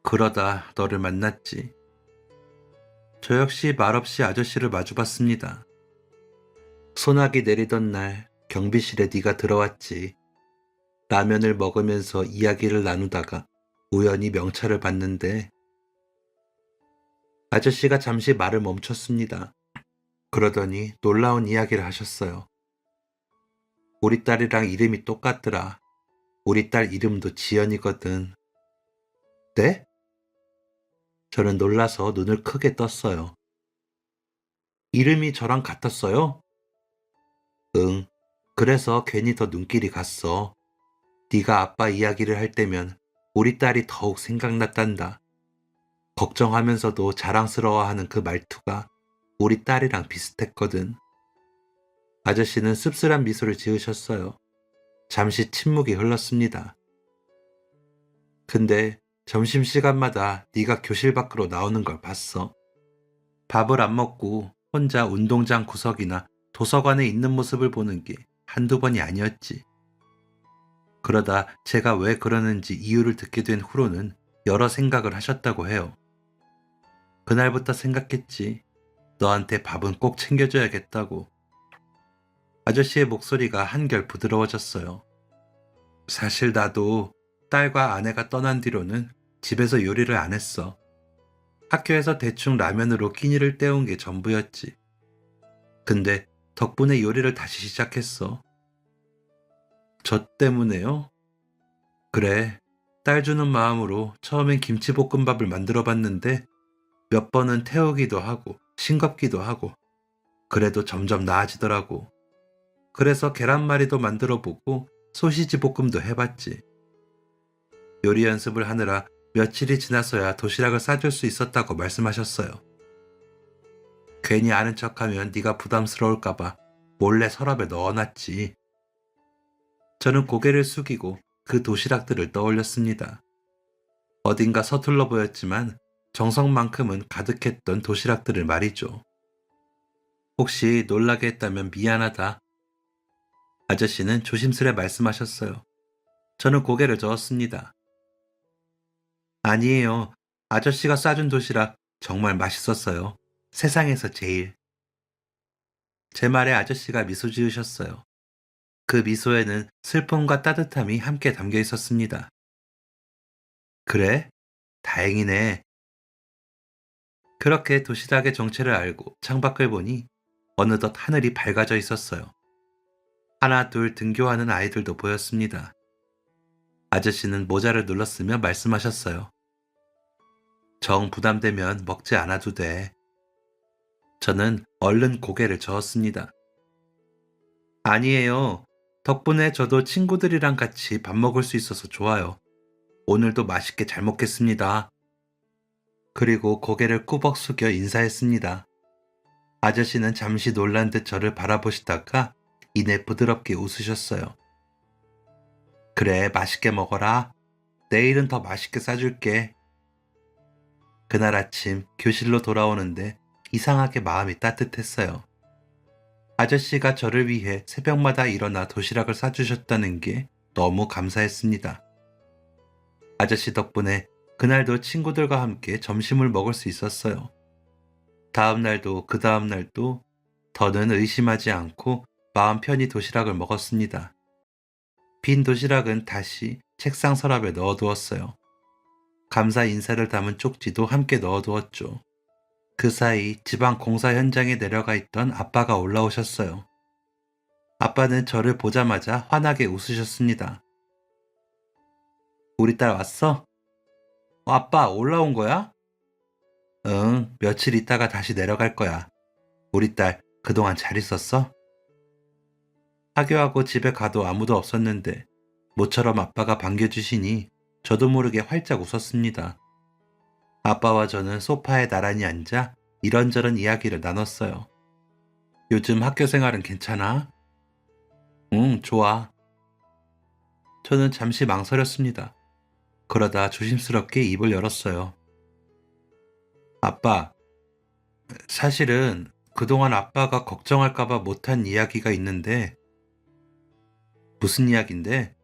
그러다 너를 만났지. 저 역시 말없이 아저씨를 마주봤습니다. 소나기 내리던 날 경비실에 네가 들어왔지. 라면을 먹으면서 이야기를 나누다가 우연히 명찰을 봤는데 아저씨가 잠시 말을 멈췄습니다. 그러더니 놀라운 이야기를 하셨어요. 우리 딸이랑 이름이 똑같더라. 우리 딸 이름도 지연이거든. 네? 저는 놀라서 눈을 크게 떴어요. 이름이 저랑 같았어요? 응. 그래서 괜히 더 눈길이 갔어. 네가 아빠 이야기를 할 때면 우리 딸이 더욱 생각났단다. 걱정하면서도 자랑스러워하는 그 말투가 우리 딸이랑 비슷했거든. 아저씨는 씁쓸한 미소를 지으셨어요. 잠시 침묵이 흘렀습니다. 근데 점심시간마다 네가 교실 밖으로 나오는 걸 봤어. 밥을 안 먹고 혼자 운동장 구석이나 도서관에 있는 모습을 보는 게 한두 번이 아니었지. 그러다 제가 왜 그러는지 이유를 듣게 된 후로는 여러 생각을 하셨다고 해요. 그날부터 생각했지. 너한테 밥은 꼭 챙겨줘야겠다고. 아저씨의 목소리가 한결 부드러워졌어요. 사실 나도 딸과 아내가 떠난 뒤로는 집에서 요리를 안 했어. 학교에서 대충 라면으로 끼니를 때운 게 전부였지. 근데 덕분에 요리를 다시 시작했어. 저 때문에요? 그래. 딸 주는 마음으로 처음엔 김치볶음밥을 만들어 봤는데 몇 번은 태우기도 하고 싱겁기도 하고 그래도 점점 나아지더라고. 그래서 계란말이도 만들어 보고 소시지 볶음도 해봤지. 요리 연습을 하느라 며칠이 지나서야 도시락을 싸줄 수 있었다고 말씀하셨어요. 괜히 아는 척하면 네가 부담스러울까봐 몰래 서랍에 넣어놨지. 저는 고개를 숙이고 그 도시락들을 떠올렸습니다. 어딘가 서툴러 보였지만 정성만큼은 가득했던 도시락들을 말이죠. 혹시 놀라게 했다면 미안하다. 아저씨는 조심스레 말씀하셨어요. 저는 고개를 저었습니다. 아니에요. 아저씨가 싸준 도시락 정말 맛있었어요. 세상에서 제일. 제 말에 아저씨가 미소 지으셨어요. 그 미소에는 슬픔과 따뜻함이 함께 담겨 있었습니다. 그래? 다행이네. 그렇게 도시락의 정체를 알고 창밖을 보니 어느덧 하늘이 밝아져 있었어요. 하나 둘 등교하는 아이들도 보였습니다. 아저씨는 모자를 눌렀으며 말씀하셨어요. 정 부담되면 먹지 않아도 돼. 저는 얼른 고개를 저었습니다. 아니에요. 덕분에 저도 친구들이랑 같이 밥 먹을 수 있어서 좋아요. 오늘도 맛있게 잘 먹겠습니다. 그리고 고개를 꾸벅 숙여 인사했습니다. 아저씨는 잠시 놀란 듯 저를 바라보시다가 이내 부드럽게 웃으셨어요. 그래, 맛있게 먹어라. 내일은 더 맛있게 싸줄게. 그날 아침 교실로 돌아오는데 이상하게 마음이 따뜻했어요. 아저씨가 저를 위해 새벽마다 일어나 도시락을 싸주셨다는 게 너무 감사했습니다. 아저씨 덕분에 그날도 친구들과 함께 점심을 먹을 수 있었어요. 다음 날도 그 다음 날도 더는 의심하지 않고 마음 편히 도시락을 먹었습니다. 빈 도시락은 다시 책상 서랍에 넣어두었어요. 감사 인사를 담은 쪽지도 함께 넣어두었죠. 그 사이 지방 공사 현장에 내려가 있던 아빠가 올라오셨어요. 아빠는 저를 보자마자 환하게 웃으셨습니다. 우리 딸 왔어? 아빠 올라온 거야? 응, 며칠 있다가 다시 내려갈 거야. 우리 딸 그동안 잘 있었어? 하교하고 집에 가도 아무도 없었는데 모처럼 아빠가 반겨주시니 저도 모르게 활짝 웃었습니다. 아빠와 저는 소파에 나란히 앉아 이런저런 이야기를 나눴어요. 요즘 학교 생활은 괜찮아? 응, 좋아. 저는 잠시 망설였습니다. 그러다 조심스럽게 입을 열었어요. 아빠, 사실은 그동안 아빠가 걱정할까봐 못한 이야기가 있는데 무슨 이야기인데?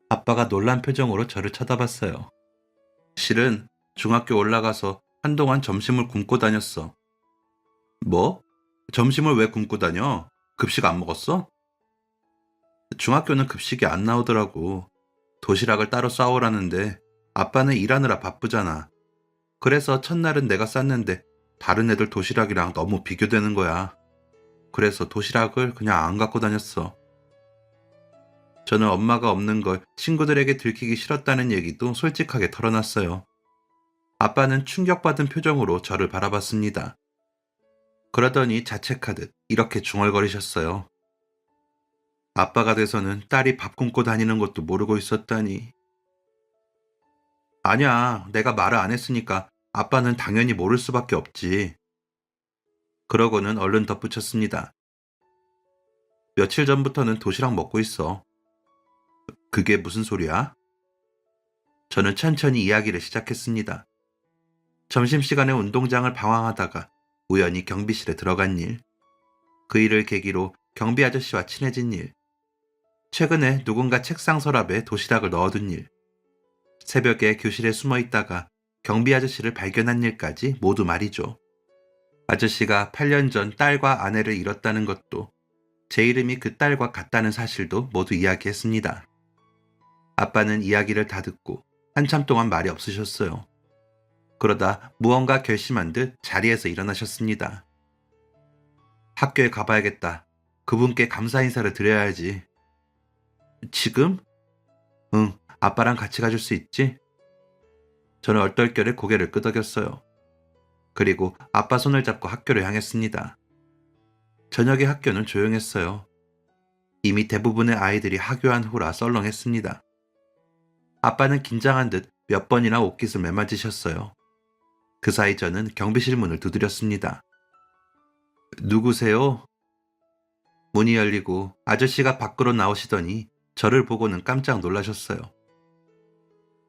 아빠가 놀란 표정으로 저를 쳐다봤어요. 실은 중학교 올라가서 한동안 점심을 굶고 다녔어. 뭐? 점심을 왜 굶고 다녀? 급식 안 먹었어? 중학교는 급식이 안 나오더라고. 도시락을 따로 싸오라는데 아빠는 일하느라 바쁘잖아. 그래서 첫날은 내가 쌌는데 다른 애들 도시락이랑 너무 비교되는 거야. 그래서 도시락을 그냥 안 갖고 다녔어. 저는 엄마가 없는 걸 친구들에게 들키기 싫었다는 얘기도 솔직하게 털어놨어요. 아빠는 충격받은 표정으로 저를 바라봤습니다. 그러더니 자책하듯 이렇게 중얼거리셨어요. 아빠가 돼서는 딸이 밥 굶고 다니는 것도 모르고 있었다니. 아니야, 내가 말을 안 했으니까 아빠는 당연히 모를 수밖에 없지. 그러고는 얼른 덧붙였습니다. 며칠 전부터는 도시락 먹고 있어. 그게 무슨 소리야? 저는 천천히 이야기를 시작했습니다. 점심시간에 운동장을 방황하다가 우연히 경비실에 들어간 일. 그 일을 계기로 경비 아저씨와 친해진 일, 최근에 누군가 책상 서랍에 도시락을 넣어둔 일, 새벽에 교실에 숨어 있다가 경비 아저씨를 발견한 일까지 모두 말이죠. 아저씨가 8년 전 딸과 아내를 잃었다는 것도, 제 이름이 그 딸과 같다는 사실도 모두 이야기했습니다. 아빠는 이야기를 다 듣고 한참 동안 말이 없으셨어요. 그러다 무언가 결심한 듯 자리에서 일어나셨습니다. 학교에 가봐야겠다. 그분께 감사 인사를 드려야지. 지금? 응, 아빠랑 같이 가줄 수 있지? 저는 얼떨결에 고개를 끄덕였어요. 그리고 아빠 손을 잡고 학교를 향했습니다. 저녁에 학교는 조용했어요. 이미 대부분의 아이들이 하교한 후라 썰렁했습니다. 아빠는 긴장한 듯 몇 번이나 옷깃을 매만지셨어요. 그 사이 저는 경비실 문을 두드렸습니다. 누구세요? 문이 열리고 아저씨가 밖으로 나오시더니 저를 보고는 깜짝 놀라셨어요.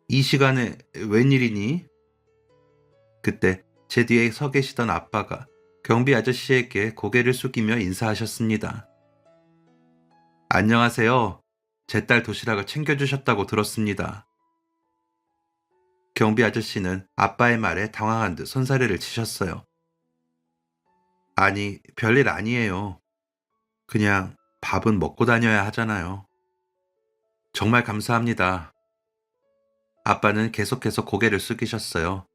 이 시간에 웬일이니? 그때 제 뒤에 서 계시던 아빠가 경비 아저씨에게 고개를 숙이며 인사하셨습니다. 안녕하세요. 제 딸 도시락을 챙겨주셨다고 들었습니다. 경비 아저씨는 아빠의 말에 당황한 듯 손사래를 치셨어요. 아니, 별일 아니에요. 그냥 밥은 먹고 다녀야 하잖아요. 정말 감사합니다. 아빠는 계속해서 고개를 숙이셨어요.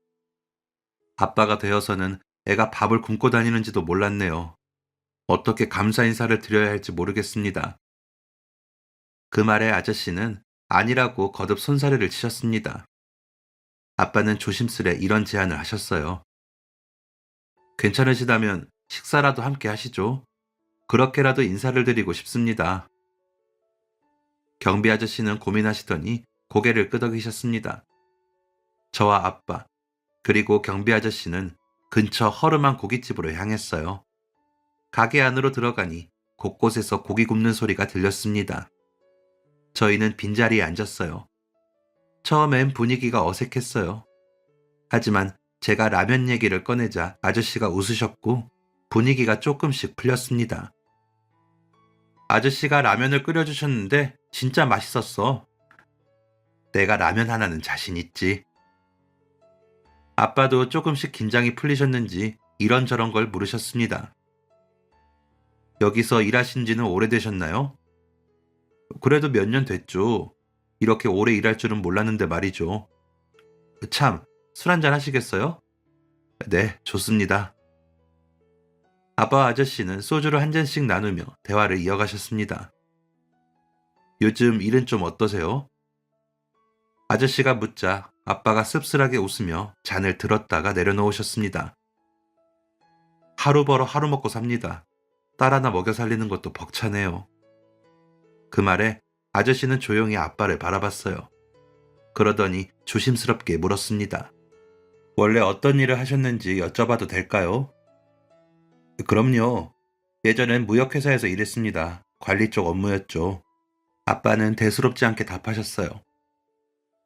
아빠가 되어서는 애가 밥을 굶고 다니는지도 몰랐네요. 어떻게 감사 인사를 드려야 할지 모르겠습니다. 그 말에 아저씨는 아니라고 거듭 손사래를 치셨습니다. 아빠는 조심스레 이런 제안을 하셨어요. 괜찮으시다면 식사라도 함께 하시죠. 그렇게라도 인사를 드리고 싶습니다. 경비 아저씨는 고민하시더니 고개를 끄덕이셨습니다. 저와 아빠, 그리고 경비 아저씨는 근처 허름한 고깃집으로 향했어요. 가게 안으로 들어가니 곳곳에서 고기 굽는 소리가 들렸습니다. 저희는 빈자리에 앉았어요. 처음엔 분위기가 어색했어요. 하지만 제가 라면 얘기를 꺼내자 아저씨가 웃으셨고 분위기가 조금씩 풀렸습니다. 아저씨가 라면을 끓여주셨는데 진짜 맛있었어. 내가 라면 하나는 자신 있지. 아빠도 조금씩 긴장이 풀리셨는지 이런저런 걸 물으셨습니다. 여기서 일하신 지는 오래되셨나요? 그래도 몇 년 됐죠. 이렇게 오래 일할 줄은 몰랐는데 말이죠. 참, 술 한잔 하시겠어요? 네, 좋습니다. 아빠와 아저씨는 소주를 한 잔씩 나누며 대화를 이어가셨습니다. 요즘 일은 좀 어떠세요? 아저씨가 묻자 아빠가 씁쓸하게 웃으며 잔을 들었다가 내려놓으셨습니다. 하루 벌어 하루 먹고 삽니다. 딸 하나 먹여 살리는 것도 벅차네요. 그 말에 아저씨는 조용히 아빠를 바라봤어요. 그러더니 조심스럽게 물었습니다. 원래 어떤 일을 하셨는지 여쭤봐도 될까요? 그럼요. 예전엔 무역회사에서 일했습니다. 관리 쪽 업무였죠. 아빠는 대수롭지 않게 답하셨어요.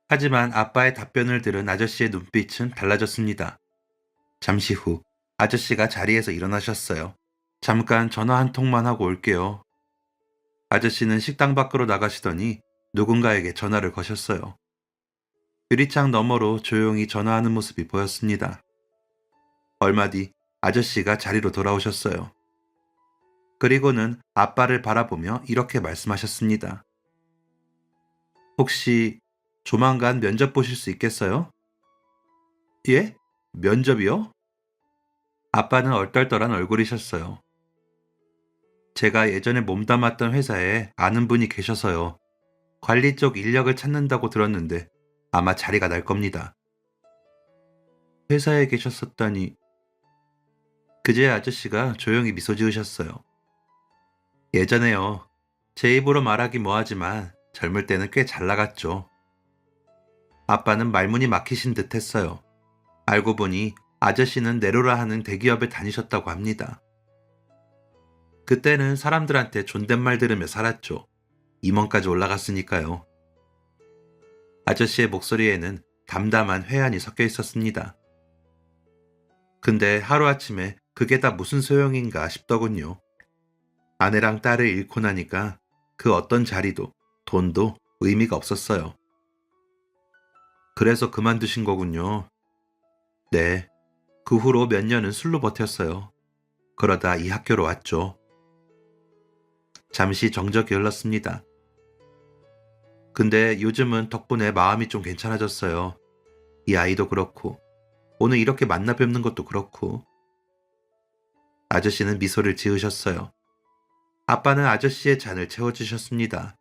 하지만 아빠의 답변을 들은 아저씨의 눈빛은 달라졌습니다. 잠시 후 아저씨가 자리에서 일어나셨어요. 잠깐 전화 한 통만 하고 올게요. 아저씨는 식당 밖으로 나가시더니 누군가에게 전화를 거셨어요. 유리창 너머로 조용히 전화하는 모습이 보였습니다. 얼마 뒤 아저씨가 자리로 돌아오셨어요. 그리고는 아빠를 바라보며 이렇게 말씀하셨습니다. 혹시 조만간 면접 보실 수 있겠어요? 예? 면접이요? 아빠는 얼떨떨한 얼굴이셨어요. 제가 예전에 몸담았던 회사에 아는 분이 계셔서요. 관리 쪽 인력을 찾는다고 들었는데 아마 자리가 날 겁니다. 회사에 계셨었다니. 그제 아저씨가 조용히 미소 지으셨어요. 예전에요. 제 입으로 말하기 뭐하지만 젊을 때는 꽤 잘 나갔죠. 아빠는 말문이 막히신 듯 했어요. 알고 보니 아저씨는 네로라 하는 대기업에 다니셨다고 합니다. 그때는 사람들한테 존댓말 들으며 살았죠. 임원까지 올라갔으니까요. 아저씨의 목소리에는 담담한 회한이 섞여 있었습니다. 근데 하루아침에 그게 다 무슨 소용인가 싶더군요. 아내랑 딸을 잃고 나니까 그 어떤 자리도 돈도 의미가 없었어요. 그래서 그만두신 거군요. 네. 그 후로 몇 년은 술로 버텼어요. 그러다 이 학교로 왔죠. 잠시 정적이 흘렀습니다. 근데 요즘은 덕분에 마음이 좀 괜찮아졌어요. 이 아이도 그렇고, 오늘 이렇게 만나 뵙는 것도 그렇고. 아저씨는 미소를 지으셨어요. 아빠는 아저씨의 잔을 채워주셨습니다.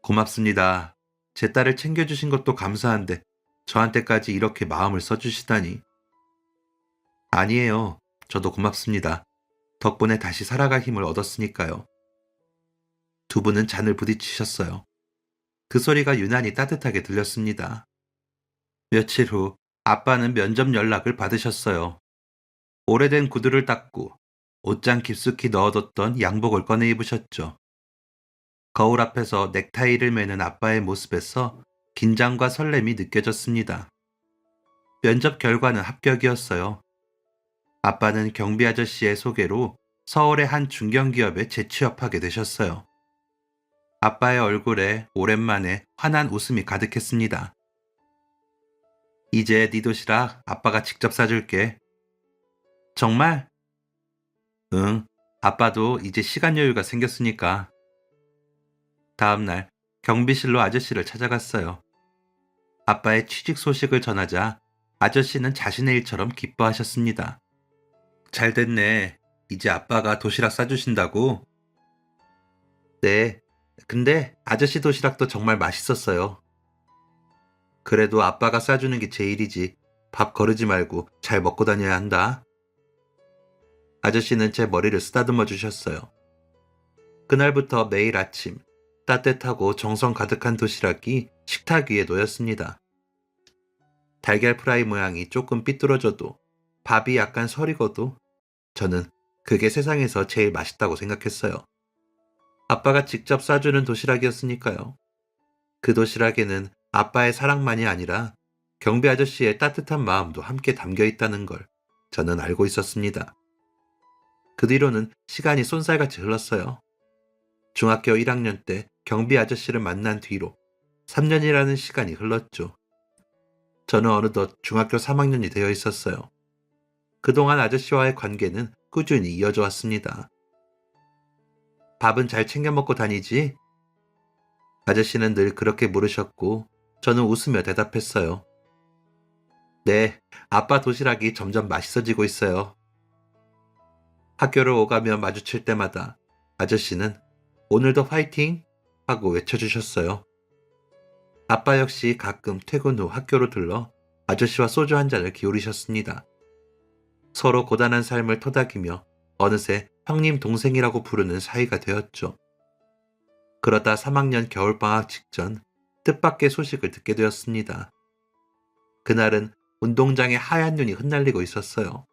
고맙습니다. 제 딸을 챙겨주신 것도 감사한데, 저한테까지 이렇게 마음을 써주시다니. 아니에요. 저도 고맙습니다. 덕분에 다시 살아갈 힘을 얻었으니까요. 두 분은 잔을 부딪히셨어요. 그 소리가 유난히 따뜻하게 들렸습니다. 며칠 후 아빠는 면접 연락을 받으셨어요. 오래된 구두를 닦고 옷장 깊숙이 넣어뒀던 양복을 꺼내 입으셨죠. 거울 앞에서 넥타이를 매는 아빠의 모습에서 긴장과 설렘이 느껴졌습니다. 면접 결과는 합격이었어요. 아빠는 경비 아저씨의 소개로 서울의 한 중견기업에 재취업하게 되셨어요. 아빠의 얼굴에 오랜만에 환한 웃음이 가득했습니다. 이제 네 도시락 아빠가 직접 싸줄게. 정말? 응, 아빠도 이제 시간 여유가 생겼으니까. 다음날 경비실로 아저씨를 찾아갔어요. 아빠의 취직 소식을 전하자 아저씨는 자신의 일처럼 기뻐하셨습니다. 잘 됐네. 이제 아빠가 도시락 싸주신다고? 네. 근데 아저씨 도시락도 정말 맛있었어요. 그래도 아빠가 싸주는 게 제일이지. 밥 거르지 말고 잘 먹고 다녀야 한다. 아저씨는 제 머리를 쓰다듬어 주셨어요. 그날부터 매일 아침 따뜻하고 정성 가득한 도시락이 식탁 위에 놓였습니다. 달걀 프라이 모양이 조금 삐뚤어져도 밥이 약간 설익어도 저는 그게 세상에서 제일 맛있다고 생각했어요. 아빠가 직접 싸주는 도시락이었으니까요. 그 도시락에는 아빠의 사랑만이 아니라 경비 아저씨의 따뜻한 마음도 함께 담겨 있다는 걸 저는 알고 있었습니다. 그 뒤로는 시간이 쏜살같이 흘렀어요. 중학교 1학년 때 경비 아저씨를 만난 뒤로 3년이라는 시간이 흘렀죠. 저는 어느덧 중학교 3학년이 되어 있었어요. 그동안 아저씨와의 관계는 꾸준히 이어져 왔습니다. 밥은 잘 챙겨 먹고 다니지? 아저씨는 늘 그렇게 물으셨고 저는 웃으며 대답했어요. 네, 아빠 도시락이 점점 맛있어지고 있어요. 학교를 오가며 마주칠 때마다 아저씨는 오늘도 화이팅! 하고 외쳐주셨어요. 아빠 역시 가끔 퇴근 후 학교로 들러 아저씨와 소주 한 잔을 기울이셨습니다. 서로 고단한 삶을 토닥이며 어느새 형님 동생이라고 부르는 사이가 되었죠. 그러다 3학년 겨울방학 직전 뜻밖의 소식을 듣게 되었습니다. 그날은 운동장에 하얀 눈이 흩날리고 있었어요.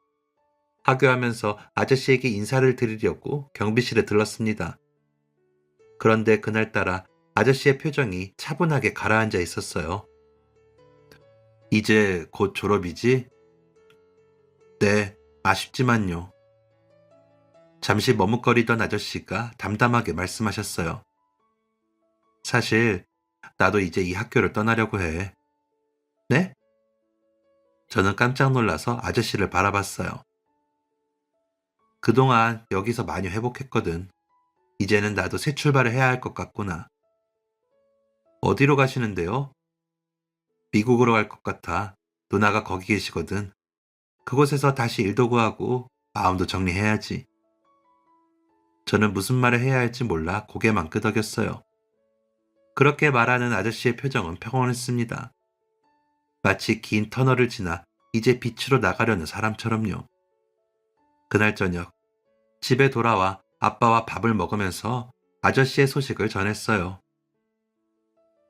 하교하면서 아저씨에게 인사를 드리려고 경비실에 들렀습니다. 그런데 그날따라 아저씨의 표정이 차분하게 가라앉아 있었어요. 이제 곧 졸업이지? 네, 아쉽지만요. 잠시 머뭇거리던 아저씨가 담담하게 말씀하셨어요. 사실 나도 이제 이 학교를 떠나려고 해. 네? 저는 깜짝 놀라서 아저씨를 바라봤어요. 그동안 여기서 많이 회복했거든. 이제는 나도 새 출발을 해야 할 것 같구나. 어디로 가시는데요? 미국으로 갈 것 같아. 누나가 거기 계시거든. 그곳에서 다시 일도 구하고 마음도 정리해야지. 저는 무슨 말을 해야 할지 몰라 고개만 끄덕였어요. 그렇게 말하는 아저씨의 표정은 평온했습니다. 마치 긴 터널을 지나 이제 빛으로 나가려는 사람처럼요. 그날 저녁 집에 돌아와 아빠와 밥을 먹으면서 아저씨의 소식을 전했어요.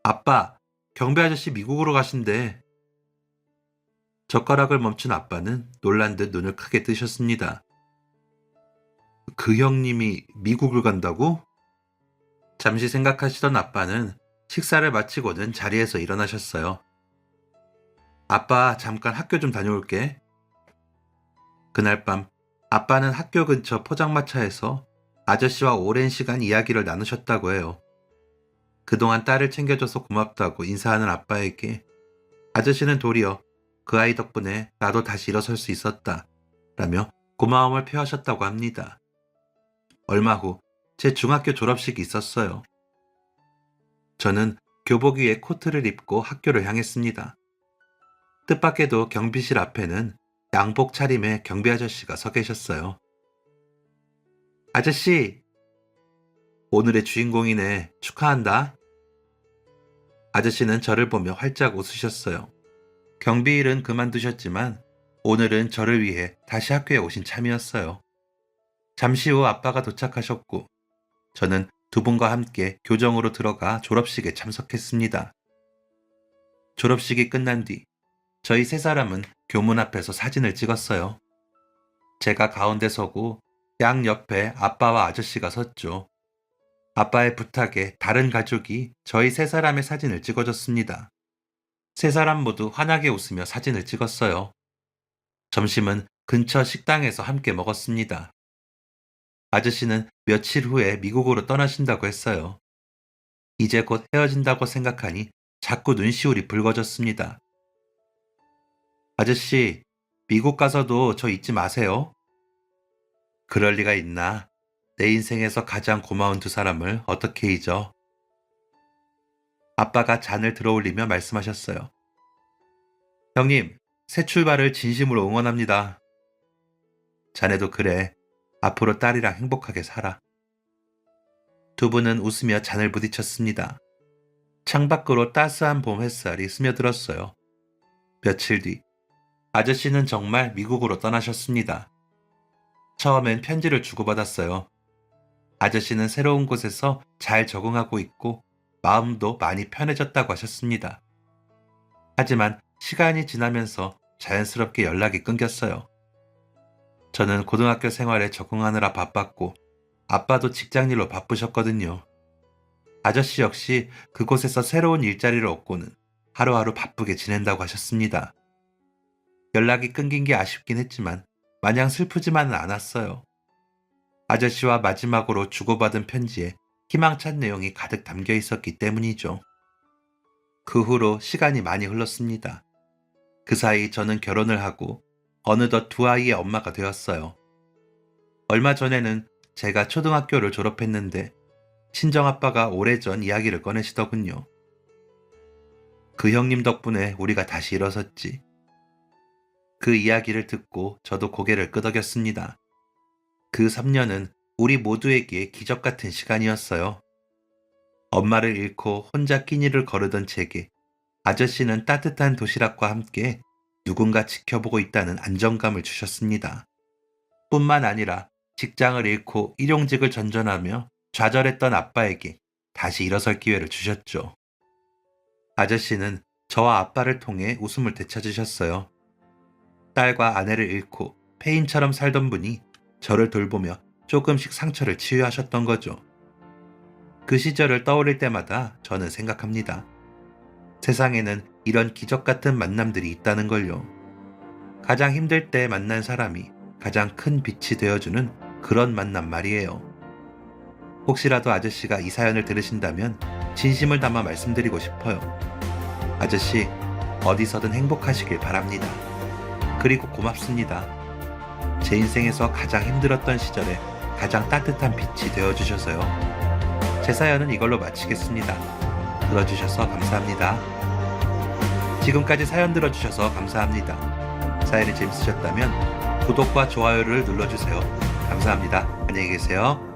아빠, 경비 아저씨 미국으로 가신대. 젓가락을 멈춘 아빠는 놀란 듯 눈을 크게 뜨셨습니다. 그 형님이 미국을 간다고? 잠시 생각하시던 아빠는 식사를 마치고는 자리에서 일어나셨어요. 아빠, 잠깐 학교 좀 다녀올게. 그날 밤 아빠는 학교 근처 포장마차에서 아저씨와 오랜 시간 이야기를 나누셨다고 해요. 그동안 딸을 챙겨줘서 고맙다고 인사하는 아빠에게 아저씨는 도리어 그 아이 덕분에 나도 다시 일어설 수 있었다 라며 고마움을 표하셨다고 합니다. 얼마 후 제 중학교 졸업식이 있었어요. 저는 교복 위에 코트를 입고 학교를 향했습니다. 뜻밖에도 경비실 앞에는 양복 차림의 경비 아저씨가 서 계셨어요. 아저씨, 오늘의 주인공이네. 축하한다. 아저씨는 저를 보며 활짝 웃으셨어요. 경비 일은 그만두셨지만 오늘은 저를 위해 다시 학교에 오신 참이었어요. 잠시 후 아빠가 도착하셨고 저는 두 분과 함께 교정으로 들어가 졸업식에 참석했습니다. 졸업식이 끝난 뒤 저희 세 사람은 교문 앞에서 사진을 찍었어요. 제가 가운데 서고 양옆에 아빠와 아저씨가 섰죠. 아빠의 부탁에 다른 가족이 저희 세 사람의 사진을 찍어줬습니다. 세 사람 모두 환하게 웃으며 사진을 찍었어요. 점심은 근처 식당에서 함께 먹었습니다. 아저씨는 며칠 후에 미국으로 떠나신다고 했어요. 이제 곧 헤어진다고 생각하니 자꾸 눈시울이 붉어졌습니다. 아저씨, 미국 가서도 저 잊지 마세요. 그럴 리가 있나? 내 인생에서 가장 고마운 두 사람을 어떻게 잊어? 아빠가 잔을 들어올리며 말씀하셨어요. 형님, 새 출발을 진심으로 응원합니다. 자네도 그래. 앞으로 딸이랑 행복하게 살아. 두 분은 웃으며 잔을 부딪혔습니다. 창밖으로 따스한 봄 햇살이 스며들었어요. 며칠 뒤, 아저씨는 정말 미국으로 떠나셨습니다. 처음엔 편지를 주고받았어요. 아저씨는 새로운 곳에서 잘 적응하고 있고 마음도 많이 편해졌다고 하셨습니다. 하지만 시간이 지나면서 자연스럽게 연락이 끊겼어요. 저는 고등학교 생활에 적응하느라 바빴고 아빠도 직장일로 바쁘셨거든요. 아저씨 역시 그곳에서 새로운 일자리를 얻고는 하루하루 바쁘게 지낸다고 하셨습니다. 연락이 끊긴 게 아쉽긴 했지만 마냥 슬프지만은 않았어요. 아저씨와 마지막으로 주고받은 편지에 희망찬 내용이 가득 담겨 있었기 때문이죠. 그 후로 시간이 많이 흘렀습니다. 그 사이 저는 결혼을 하고 어느덧 두 아이의 엄마가 되었어요. 얼마 전에는 제가 초등학교를 졸업했는데 친정아빠가 오래전 이야기를 꺼내시더군요. 그 형님 덕분에 우리가 다시 일어섰지. 그 이야기를 듣고 저도 고개를 끄덕였습니다. 그 3년은 우리 모두에게 기적 같은 시간이었어요. 엄마를 잃고 혼자 끼니를 거르던 제게 아저씨는 따뜻한 도시락과 함께 누군가 지켜보고 있다는 안정감을 주셨습니다. 뿐만 아니라 직장을 잃고 일용직을 전전하며 좌절했던 아빠에게 다시 일어설 기회를 주셨죠. 아저씨는 저와 아빠를 통해 웃음을 되찾으셨어요. 딸과 아내를 잃고 폐인처럼 살던 분이 저를 돌보며 조금씩 상처를 치유하셨던 거죠. 그 시절을 떠올릴 때마다 저는 생각합니다. 세상에는 이런 기적 같은 만남들이 있다는 걸요. 가장 힘들 때 만난 사람이 가장 큰 빛이 되어주는 그런 만남 말이에요. 혹시라도 아저씨가 이 사연을 들으신다면 진심을 담아 말씀드리고 싶어요. 아저씨, 어디서든 행복하시길 바랍니다. 그리고 고맙습니다. 제 인생에서 가장 힘들었던 시절에 가장 따뜻한 빛이 되어주셔서요. 제 사연은 이걸로 마치겠습니다. 들어주셔서 감사합니다. 지금까지 사연 들어주셔서 감사합니다. 사연이 재밌으셨다면 구독과 좋아요를 눌러주세요. 감사합니다. 안녕히 계세요.